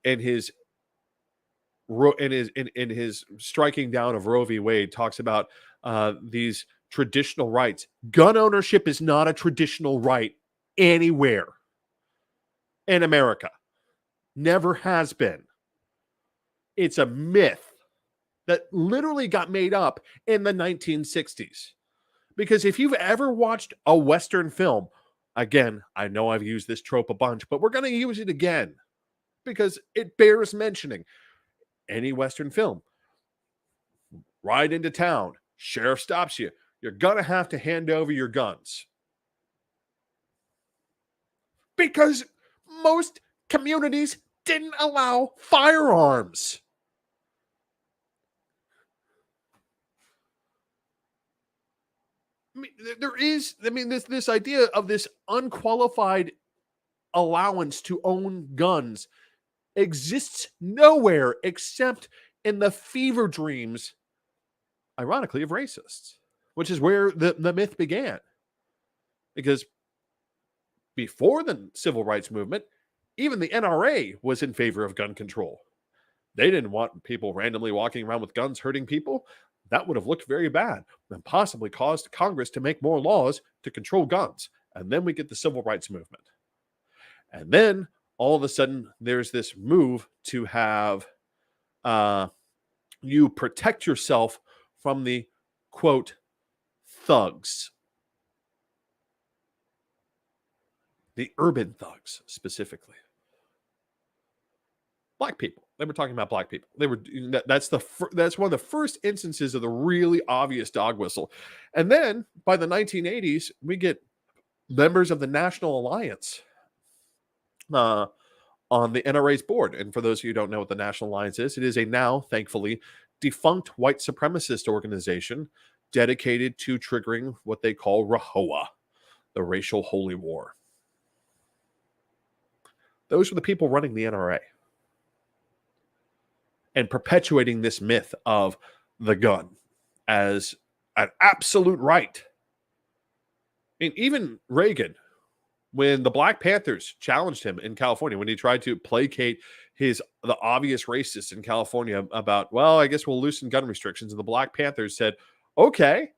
in his striking down of Roe v. Wade, talks about these traditional rights. Gun ownership is not a traditional right anywhere in America. Never has been. It's a myth that literally got made up in the 1960s. Because if you've ever watched a Western film, again, I know I've used this trope a bunch, but we're going to use it again because it bears mentioning. Any Western film, ride into town, sheriff stops you, you're going to have to hand over your guns. Because most communities didn't allow firearms. This idea of this unqualified allowance to own guns exists nowhere except in the fever dreams, ironically, of racists, which is where the myth began. Because before the civil rights movement, even the NRA was in favor of gun control. They didn't want people randomly walking around with guns hurting people. That would have looked very bad and possibly caused Congress to make more laws to control guns. And then we get the civil rights movement. And then all of a sudden, there's this move to have you protect yourself from the, quote, thugs. The urban thugs, specifically. Black people. They were talking about black people. That's one of the first instances of the really obvious dog whistle. And then by the 1980s, we get members of the National Alliance on the NRA's board. And for those of you who don't know what the National Alliance is, it is a now, thankfully, defunct white supremacist organization dedicated to triggering what they call RAHOA, the Racial Holy War. Those were the people running the NRA and perpetuating this myth of the gun as an absolute right. I mean, even Reagan, when the Black Panthers challenged him in California, when he tried to placate the obvious racists in California about, well, I guess we'll loosen gun restrictions, and the Black Panthers said, okay,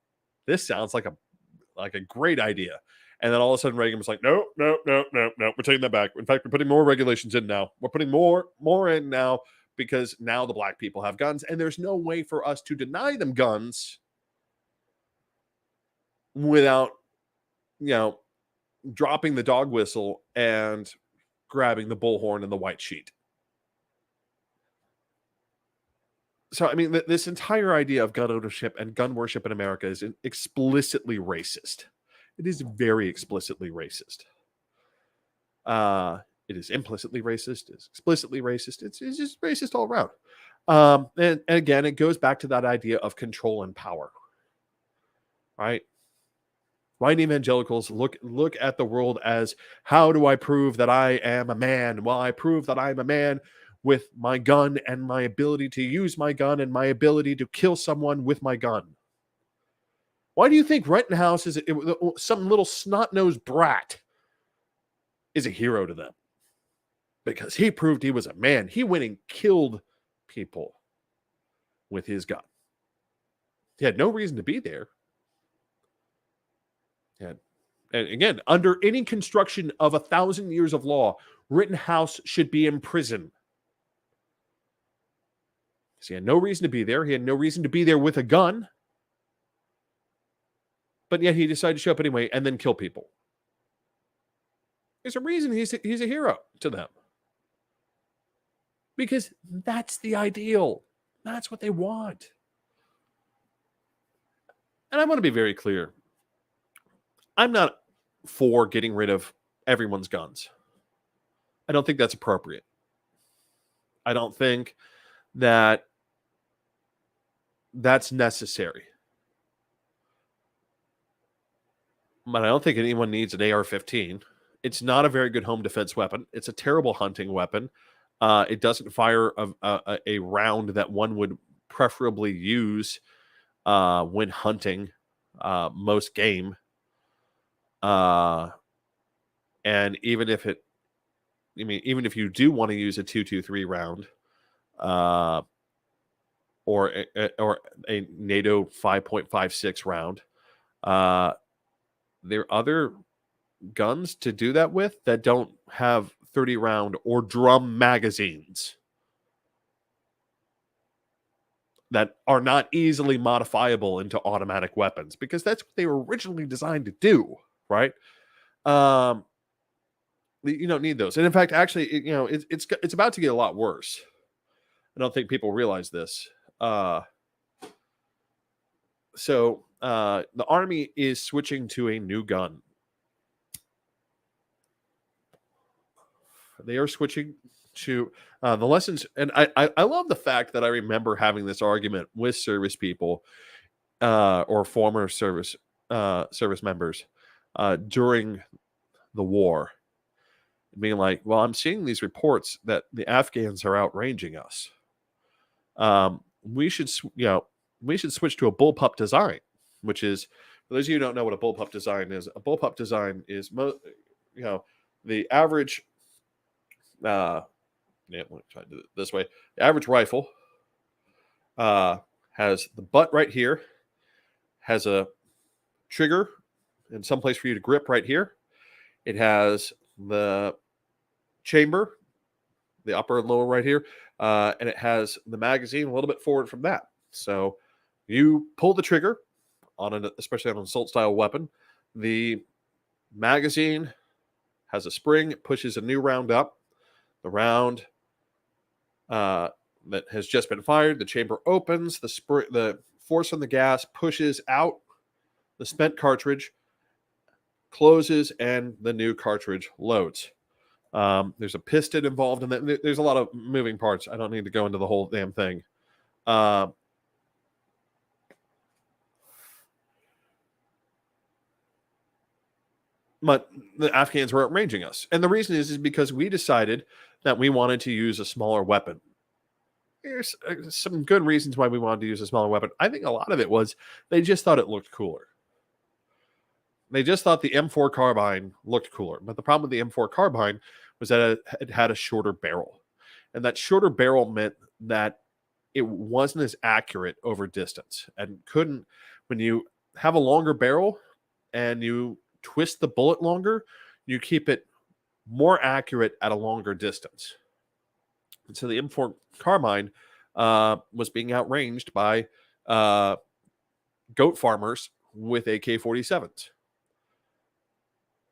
this sounds like a great idea. And then all of a sudden Reagan was like, no, we're taking that back. In fact, we're putting more regulations in now. We're putting more in now because now the black people have guns, and there's no way for us to deny them guns without, dropping the dog whistle and grabbing the bullhorn and the white sheet. So, I mean, this entire idea of gun ownership and gun worship in America is explicitly racist. It is very explicitly racist. It is implicitly racist. It's explicitly racist. It's just racist all around. And again, it goes back to that idea of control and power. Right? White evangelicals look at the world as, how do I prove that I am a man? Well, I prove that I'm a man with my gun and my ability to use my gun and my ability to kill someone with my gun. Why do you think Rittenhouse is some little snot-nosed brat is a hero to them? Because he proved he was a man. He went and killed people with his gun. He had no reason to be there. And again, under any construction of 1,000 years of law, Rittenhouse should be in prison. Because he had no reason to be there. He had no reason to be there with a gun. but yet he decided to show up anyway and then kill people. There's a reason he's a hero to them. Because that's the ideal. That's what they want. And I want to be very clear. I'm not for getting rid of everyone's guns. I don't think that's appropriate. I don't think that that's necessary. But I don't think anyone needs an AR-15. It's not a very good home defense weapon. It's a terrible hunting weapon. It doesn't fire a round that one would preferably use when hunting most game. And even if even if you do want to use a 223 round, or a NATO 5.56 round, there are other guns to do that with that don't have 30 round or drum magazines that are not easily modifiable into automatic weapons, because that's what they were originally designed to do, right? You don't need those. And in fact, actually, it's about to get a lot worse. I don't think people realize this. So the Army is switching to a new gun. They are switching to the lessons. And I love the fact that I remember having this argument with service people or former service members during the war, being like, well, I'm seeing these reports that the Afghans are outranging us. We should switch to a bullpup design, which is, for those of you who don't know what a bullpup design is, a bullpup design is the average. Let me try to do it this way. The average rifle has the butt right here, has a trigger and some place for you to grip right here. It has the chamber, the upper and lower right here, and it has the magazine a little bit forward from that. So you pull the trigger especially on an assault style weapon. The magazine has a spring, it pushes a new round up. The round that has just been fired, the chamber opens, the force on the gas pushes out the spent cartridge, closes, and the new cartridge loads. There's a piston involved in that. There's a lot of moving parts. I don't need to go into the whole damn thing. But the Afghans were outranging us. And the reason is because we decided that we wanted to use a smaller weapon. There's some good reasons why we wanted to use a smaller weapon. I think a lot of it was they just thought it looked cooler. They just thought the M4 carbine looked cooler. But the problem with the M4 carbine was that it had a shorter barrel. And that shorter barrel meant that it wasn't as accurate over distance, and when you have a longer barrel and you twist the bullet longer, you keep it more accurate at a longer distance. And so the M4 carbine was being outranged by goat farmers with AK-47s.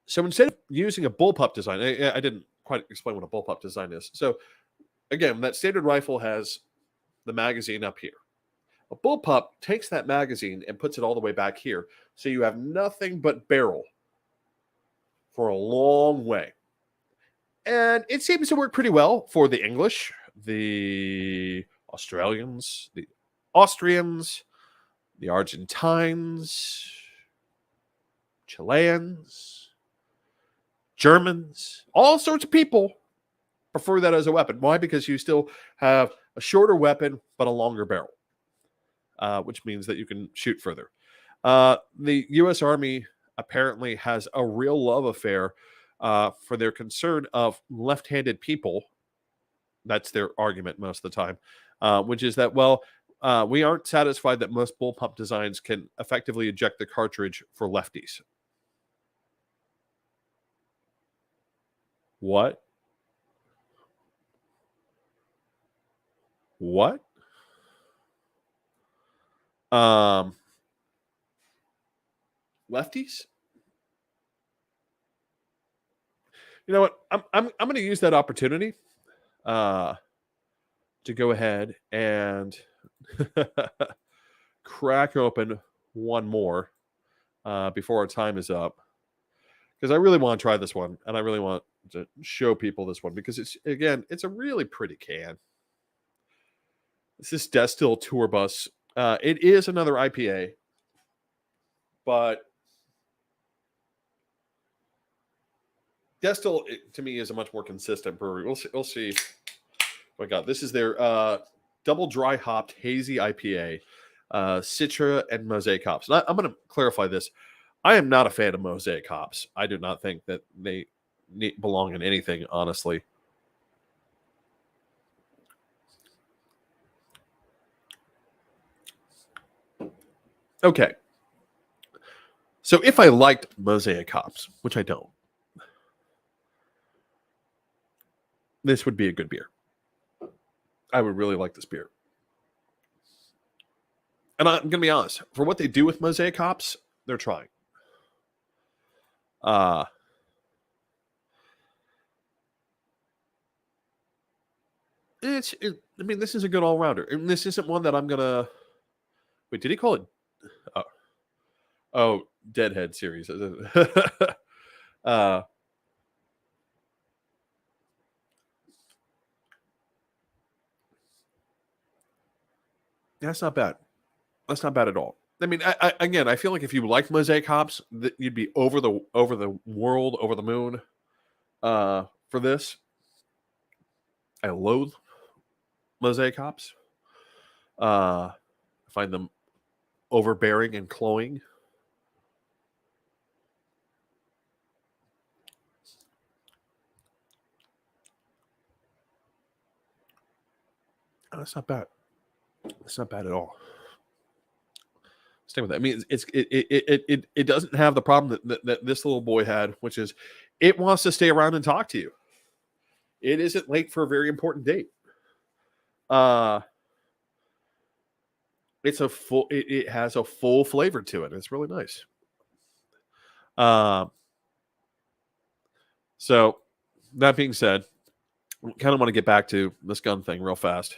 So instead of using a bullpup design, I didn't quite explain what a bullpup design is. So again, that standard rifle has the magazine up here. A bullpup takes that magazine and puts it all the way back here. So you have nothing but barrel for a long way. And it seems to work pretty well for the English, the Australians, the Austrians, the Argentines, Chileans, Germans, all sorts of people prefer that as a weapon. Why? Because you still have a shorter weapon, but a longer barrel, which means that you can shoot further. The U.S. Army apparently has a real love affair for their concern of left-handed people. That's their argument most of the time, which is that, we aren't satisfied that most bullpup designs can effectively eject the cartridge for lefties. What? What? lefties. You know what? I'm going to use that opportunity to go ahead and crack open one more before our time is up, because I really want to try this one, and I really want to show people this one, because it's a really pretty can. This is Destil Tour Bus. It is another IPA, but Destil, to me, is a much more consistent brewery. We'll see. Oh my God, this is their double dry hopped hazy IPA, Citra and Mosaic hops. And I'm going to clarify this. I am not a fan of Mosaic hops. I do not think that they belong in anything, honestly. Okay. So if I liked Mosaic hops, which I don't, this would be a good beer. I would really like this beer. And I'm going to be honest, for what they do with Mosaic hops, they're trying. I mean, this is a good all-rounder. And this isn't one that I'm going to... Wait, did he call it... Oh, Deadhead series. That's not bad. That's not bad at all. I mean, again, I feel like if you like Mosaic hops, you'd be over the world, over the moon for this. I loathe Mosaic hops. I find them overbearing and cloying. Oh, that's not bad. It's not bad at all. Stay with that. I mean, it doesn't have the problem that this little boy had, which is it wants to stay around and talk to you. It isn't late for a very important date. It's a full. It has a full flavor to it. It's really nice. So that being said, I kind of want to get back to this gun thing real fast.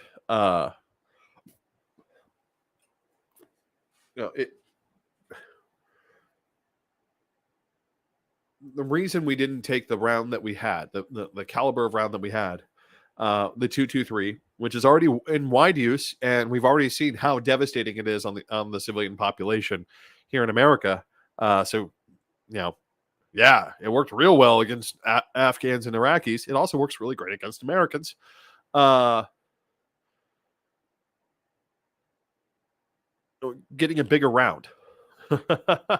The reason we didn't take the round that we had, the caliber of round that we had, the 223, which is already in wide use, and we've already seen how devastating it is on the civilian population here in America. So, yeah, it worked real well against Afghans and Iraqis. It also works really great against Americans. Getting a bigger round. The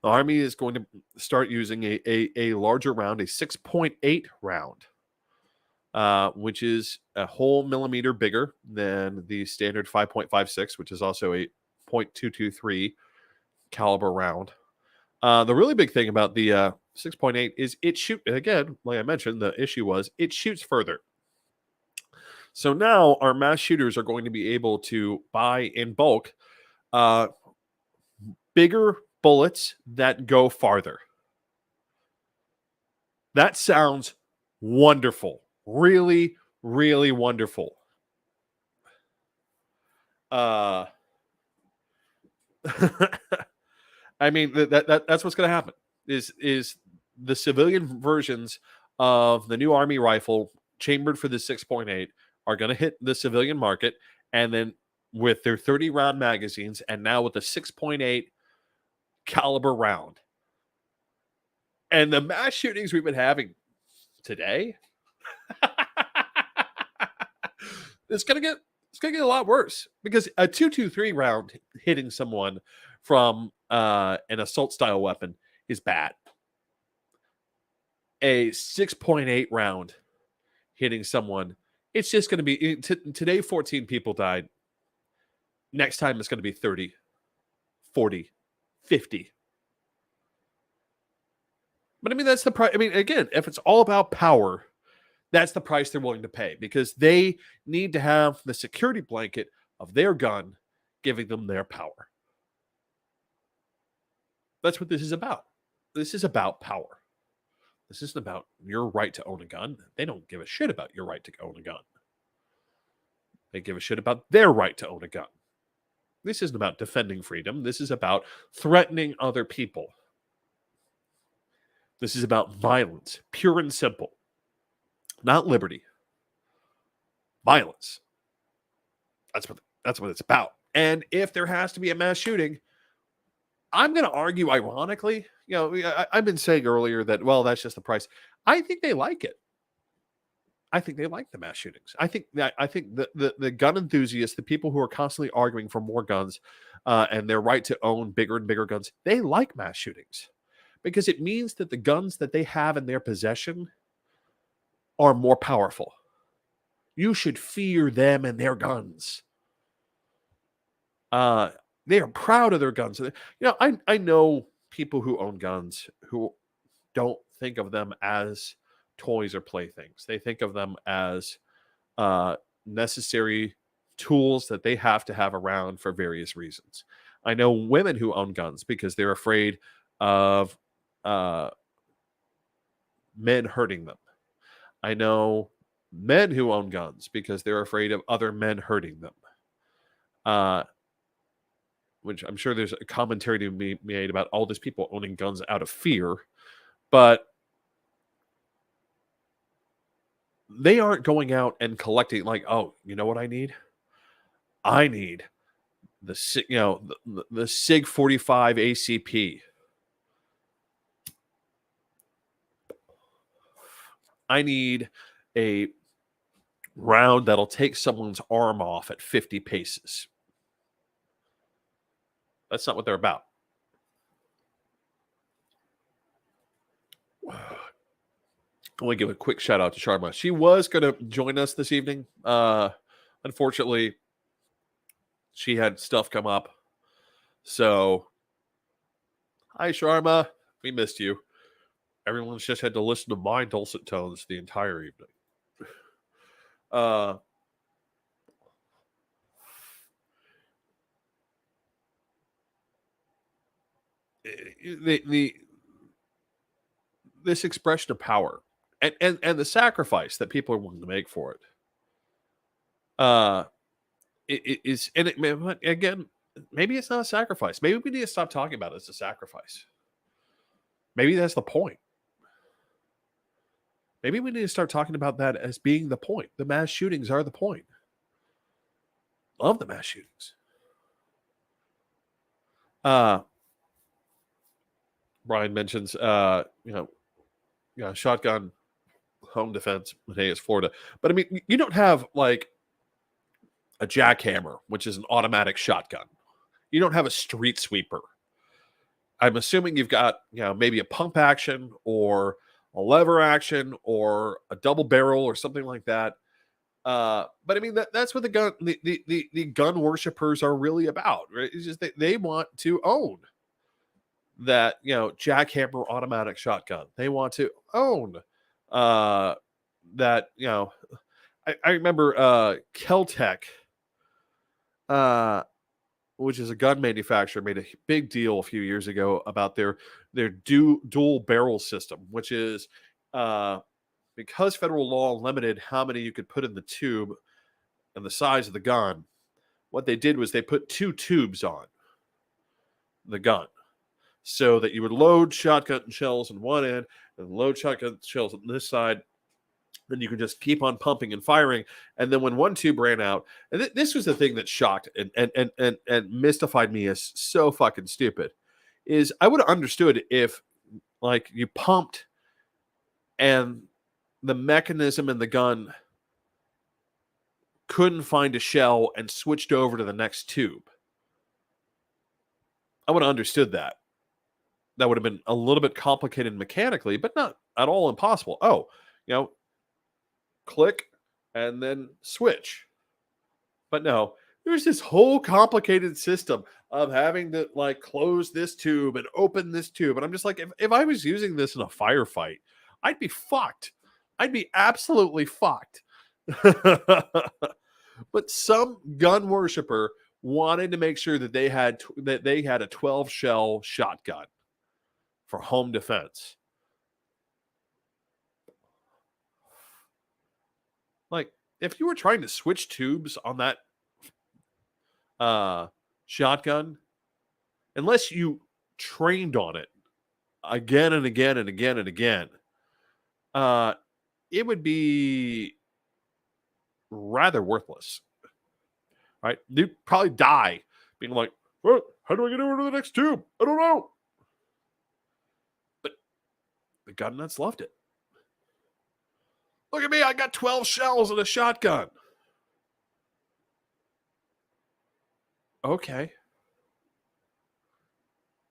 Army is going to start using a larger round, a 6.8 round, which is a whole millimeter bigger than the standard 5.56, which is also a .223 caliber round. The really big thing about the 6.8 is it shoots, again, like I mentioned, the issue was it shoots further. So now our mass shooters are going to be able to buy in bulk bigger bullets that go farther. That sounds wonderful. Really, really wonderful. I mean, that's what's going to happen is the civilian versions of the new Army rifle chambered for the 6.8 are going to hit the civilian market, and then with their 30 round magazines, and now with the 6.8 caliber round, and the mass shootings we've been having today, it's gonna get a lot worse, because a 223 round hitting someone from an assault style weapon is bad. A 6.8 round hitting someone, it's just going to be today 14 people died. Next time it's going to be 30, 40, 50. But I mean, that's the price. I mean, again, if it's all about power, that's the price they're willing to pay, because they need to have the security blanket of their gun giving them their power. That's what this is about. This is about power. This isn't about your right to own a gun. They don't give a shit about your right to own a gun. They give a shit about their right to own a gun. This isn't about defending freedom. This is about threatening other people. This is about violence, pure and simple. Not liberty. Violence. That's what it's about. And if there has to be a mass shooting, I'm going to argue, ironically, I've been saying earlier that, well, that's just the price. I think they like it. I think they like the mass shootings. I think the gun enthusiasts, the people who are constantly arguing for more guns and their right to own bigger and bigger guns, they like mass shootings because it means that the guns that they have in their possession are more powerful. You should fear them and their guns. They are proud of their guns. I know people who own guns who don't think of them as toys or playthings. They think of them as necessary tools that they have to have around for various reasons. I know women who own guns because they're afraid of men hurting them. I know men who own guns because they're afraid of other men hurting them. Which I'm sure there's a commentary to be made about all these people owning guns out of fear, but they aren't going out and collecting like, oh, you know what I need? I need the SIG 45 ACP. I need a round that'll take someone's arm off at 50 paces. That's not what they're about. I want to give a quick shout out to Sharma. She was going to join us this evening. Unfortunately, she had stuff come up. So, hi, Sharma. We missed you. Everyone's just had to listen to my dulcet tones the entire evening. This expression of power and the sacrifice that people are willing to make for it is, and again, maybe it's not a sacrifice. Maybe we need to stop talking about it as a sacrifice. Maybe that's the point. Maybe we need to start talking about that as being the point. The mass shootings are the point. Love the mass shootings. Brian mentions, shotgun home defense, Mateus, Florida. But I mean, you don't have like a jackhammer, which is an automatic shotgun. You don't have a street sweeper. I'm assuming you've got, maybe a pump action or a lever action or a double barrel or something like that. But I mean, that's what the gun worshippers are really about, right? It's just they want to own that, jackhammer automatic shotgun. They want to own that, I remember Keltec, which is a gun manufacturer, made a big deal a few years ago about their dual barrel system, which is because federal law limited how many you could put in the tube and the size of the gun. What they did was they put 2 tubes on the gun so that you would load shotgun shells on one end and load shotgun shells on this side. Then you can just keep on pumping and firing. And then when one tube ran out, and this was the thing that shocked and mystified me as so fucking stupid, is I would have understood if like you pumped and the mechanism in the gun couldn't find a shell and switched over to the next tube. I would have understood that. That would have been a little bit complicated mechanically, but not at all impossible. Oh, click and then switch. But no, there's this whole complicated system of having to like close this tube and open this tube. And I'm just like, if I was using this in a firefight, I'd be fucked. I'd be absolutely fucked. But some gun worshiper wanted to make sure that they had a 12 shell shotgun. for home defense. Like, if you were trying to switch tubes on that shotgun, unless you trained on it again and again and again and again, it would be rather worthless. Right? You'd probably die being like, well, how do I get over to the next tube? I don't know. But the gun nuts loved it. Look at me, I got 12 shells in a shotgun. Okay.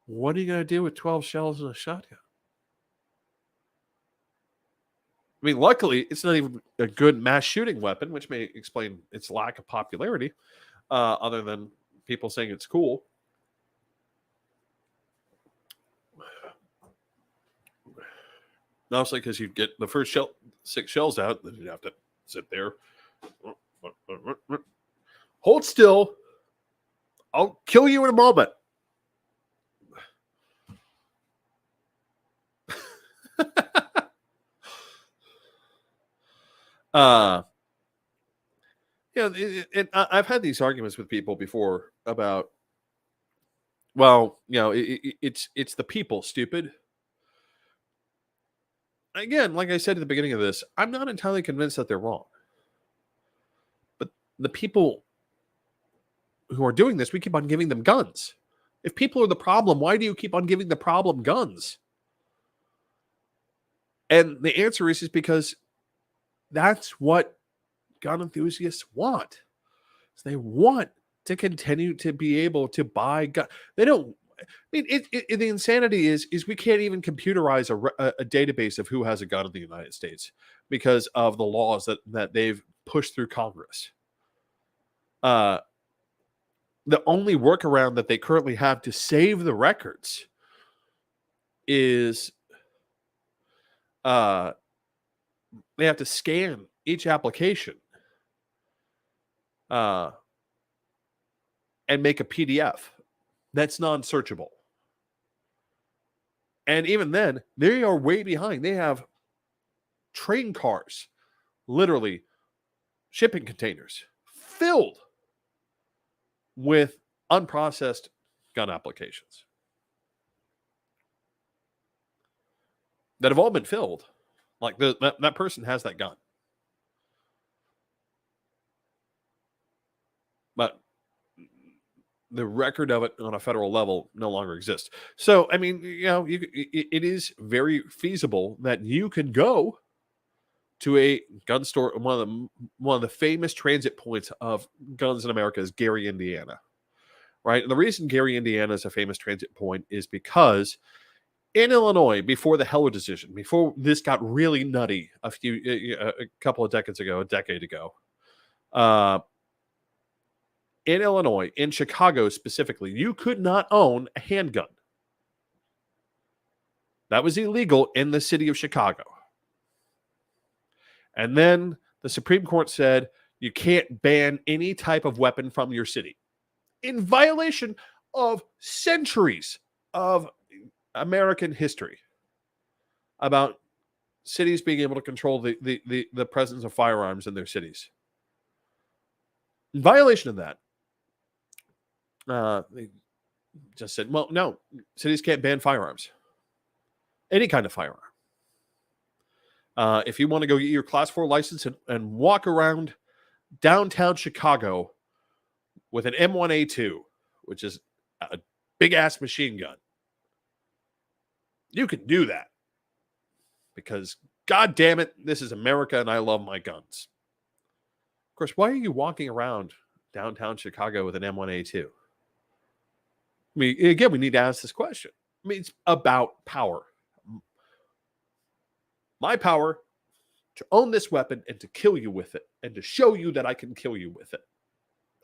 What are you going to do with 12 shells in a shotgun? I mean, luckily, it's not even a good mass shooting weapon, which may explain its lack of popularity, other than people saying it's cool. Mostly because you get the first 6 shells out, then you'd have to sit there. Hold still. I'll kill you in a moment. I've had these arguments with people before about, well, it's the people, stupid. Again, like I said at the beginning of this, I'm not entirely convinced that they're wrong. But the people who are doing this, we keep on giving them guns. If people are the problem, why do you keep on giving the problem guns? And the answer is because that's what gun enthusiasts want. They want to continue to be able to buy guns. They don't. I mean, the insanity is we can't even computerize a database of who has a gun in the United States because of the laws that they've pushed through Congress. The only workaround that they currently have to save the records is they have to scan each application and make a PDF that's non-searchable. And even then, they are way behind. They have train cars, literally shipping containers filled with unprocessed gun applications that have all been filled. Like that person has that gun. But the record of it on a federal level no longer exists. So, I mean, it is very feasible that you can go to a gun store. One of the famous transit points of guns in America is Gary, Indiana. Right? And the reason Gary, Indiana is a famous transit point is because in Illinois, before the Heller decision, before this got really nutty a couple of decades ago, a decade ago, in Illinois, in Chicago specifically, you could not own a handgun. That was illegal in the city of Chicago. And then the Supreme Court said you can't ban any type of weapon from your city, in violation of centuries of American history about cities being able to control the presence of firearms in their cities. In violation of that, they just said, well, no, cities can't ban firearms. Any kind of firearm. If you want to go get your Class 4 license and walk around downtown Chicago with an M1A2, which is a big-ass machine gun, you can do that. Because, God damn it, this is America and I love my guns. Of course, why are you walking around downtown Chicago with an M1A2? I mean, again, we need to ask this question. I mean, it's about power. My power to own this weapon and to kill you with it and to show you that I can kill you with it.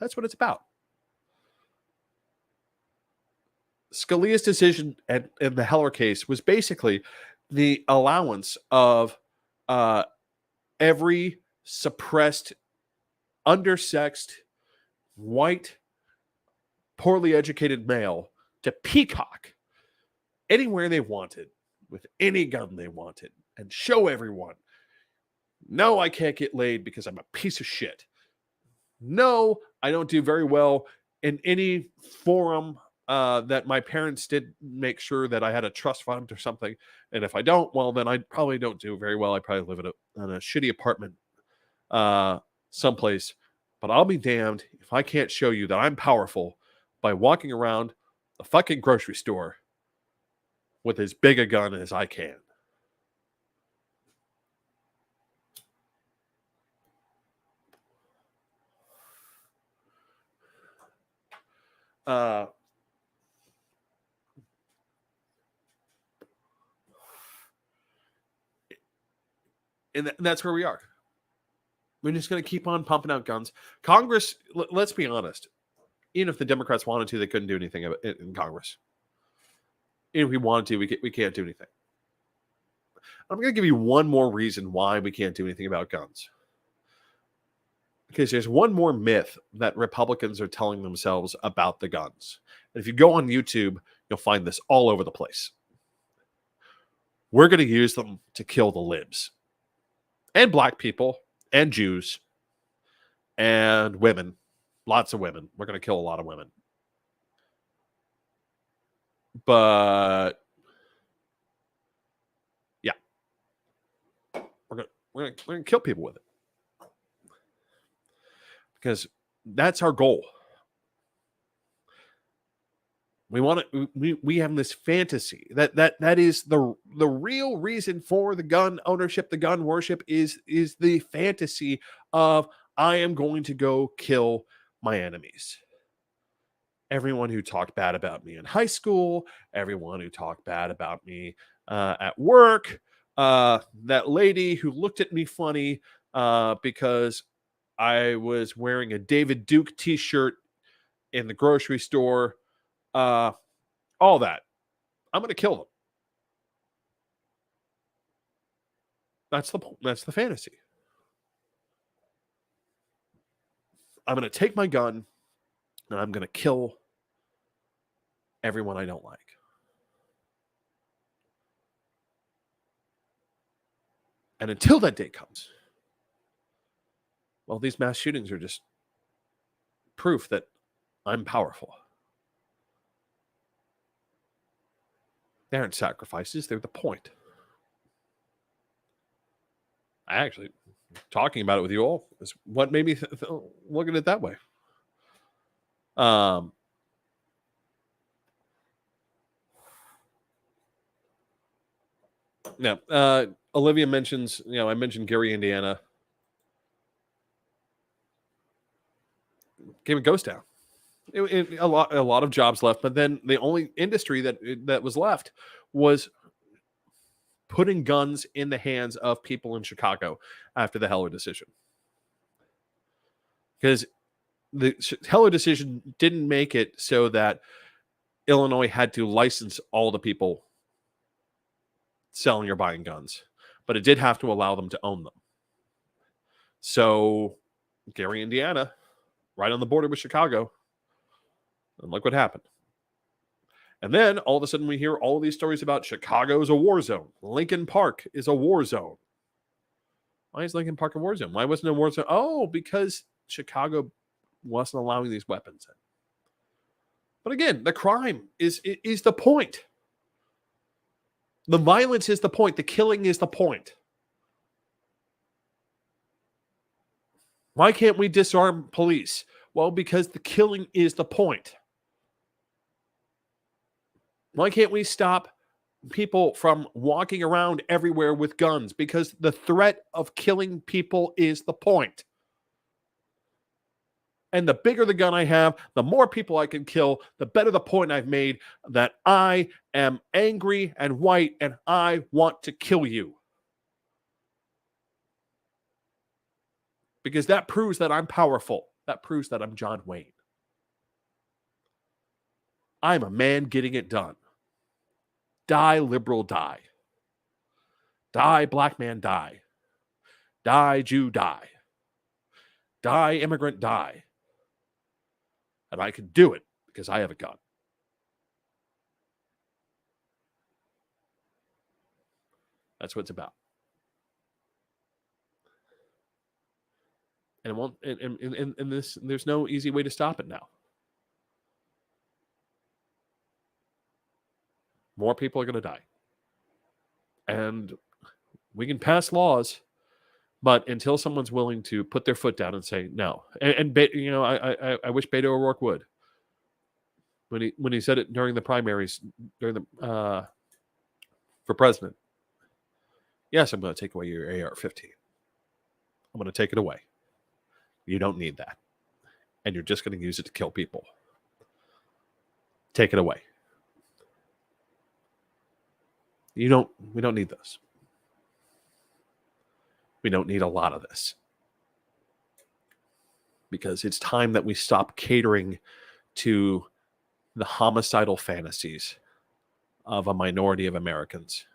That's what it's about. Scalia's decision in the Heller case was basically the allowance of every suppressed, undersexed, white, poorly educated male to peacock anywhere they wanted with any gun they wanted and show everyone, no, I can't get laid because I'm a piece of shit. No, I don't do very well in any forum that my parents did make sure that I had a trust fund or something. And if I don't, well, then I probably don't do very well. I probably live in a shitty apartment someplace. But I'll be damned if I can't show you that I'm powerful by walking around the fucking grocery store with as big a gun as I can. And that's where we are. We're just going to keep on pumping out guns. Congress, let's be honest. Even if the Democrats wanted to, they couldn't do anything in Congress. Even if we wanted to, we can't do anything. I'm going to give you one more reason why we can't do anything about guns. Because there's one more myth that Republicans are telling themselves about the guns. And if you go on YouTube, you'll find this all over the place. We're going to use them to kill the libs. And black people. And Jews. And women. Lots of women. We're going to kill a lot of women. But yeah. We're going to kill people with it. Because that's our goal. We want to. We have this fantasy that is the real reason for the gun ownership, the gun worship is the fantasy of I am going to go kill my enemies. Everyone who talked bad about me in high school, everyone who talked bad about me at work, that lady who looked at me funny because I was wearing a David Duke t-shirt in the grocery store. All that. I'm going to kill them. That's the fantasy. I'm going to take my gun and I'm going to kill everyone I don't like. And until that day comes, well, these mass shootings are just proof that I'm powerful. They aren't sacrifices, they're the point. I actually, talking about it with you all is what made me look at it that way. Now, Olivia mentions, I mentioned Gary, Indiana. Game of Ghost Town. A lot of jobs left, but then the only industry that was left was putting guns in the hands of people in Chicago after the Heller decision. Because the Heller decision didn't make it so that Illinois had to license all the people selling or buying guns, but it did have to allow them to own them. So Gary, Indiana, right on the border with Chicago, and look what happened. And then all of a sudden we hear all of these stories about Chicago's a war zone. Lincoln Park is a war zone. Why is Lincoln Park a war zone? Why wasn't it a war zone? Oh, because Chicago wasn't allowing these weapons in. But again, the crime is the point. The violence is the point. The killing is the point. Why can't we disarm police? Well, because the killing is the point. Why can't we stop people from walking around everywhere with guns? Because the threat of killing people is the point. And the bigger the gun I have, the more people I can kill, the better the point I've made that I am angry and white and I want to kill you. Because that proves that I'm powerful. That proves that I'm John Wayne. I'm a man getting it done. Die, liberal, die. Die, black man, die. Die, Jew, die. Die, immigrant, die. And I can do it because I have a gun. That's what it's about. And it won't. And this, there's no easy way to stop it now. More people are going to die, and we can pass laws, but until someone's willing to put their foot down and say no, I wish Beto O'Rourke would, when he said it during the primaries, during the for president. Yes, I'm going to take away your AR-15. I'm going to take it away. You don't need that, and you're just going to use it to kill people. Take it away. We don't need this. We don't need a lot of this, because it's time that we stop catering to the homicidal fantasies of a minority of Americans,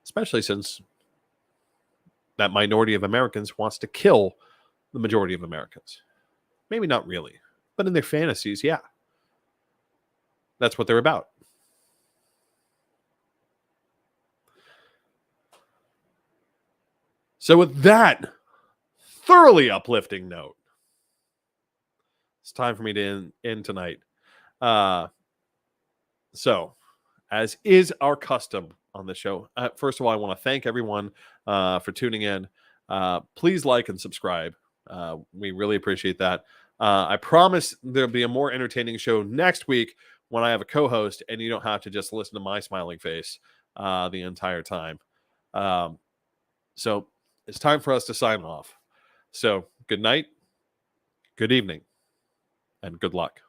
especially since that minority of Americans wants to kill the majority of Americans. Maybe not really, but in their fantasies, yeah. That's what they're about. So with that thoroughly uplifting note, it's time for me to end tonight. So, as is our custom on the show, first of all, I want to thank everyone for tuning in. Please like and subscribe. We really appreciate that. I promise there'll be a more entertaining show next week when I have a co-host, and you don't have to just listen to my smiling face the entire time. So it's time for us to sign off. So good night, good evening, and good luck.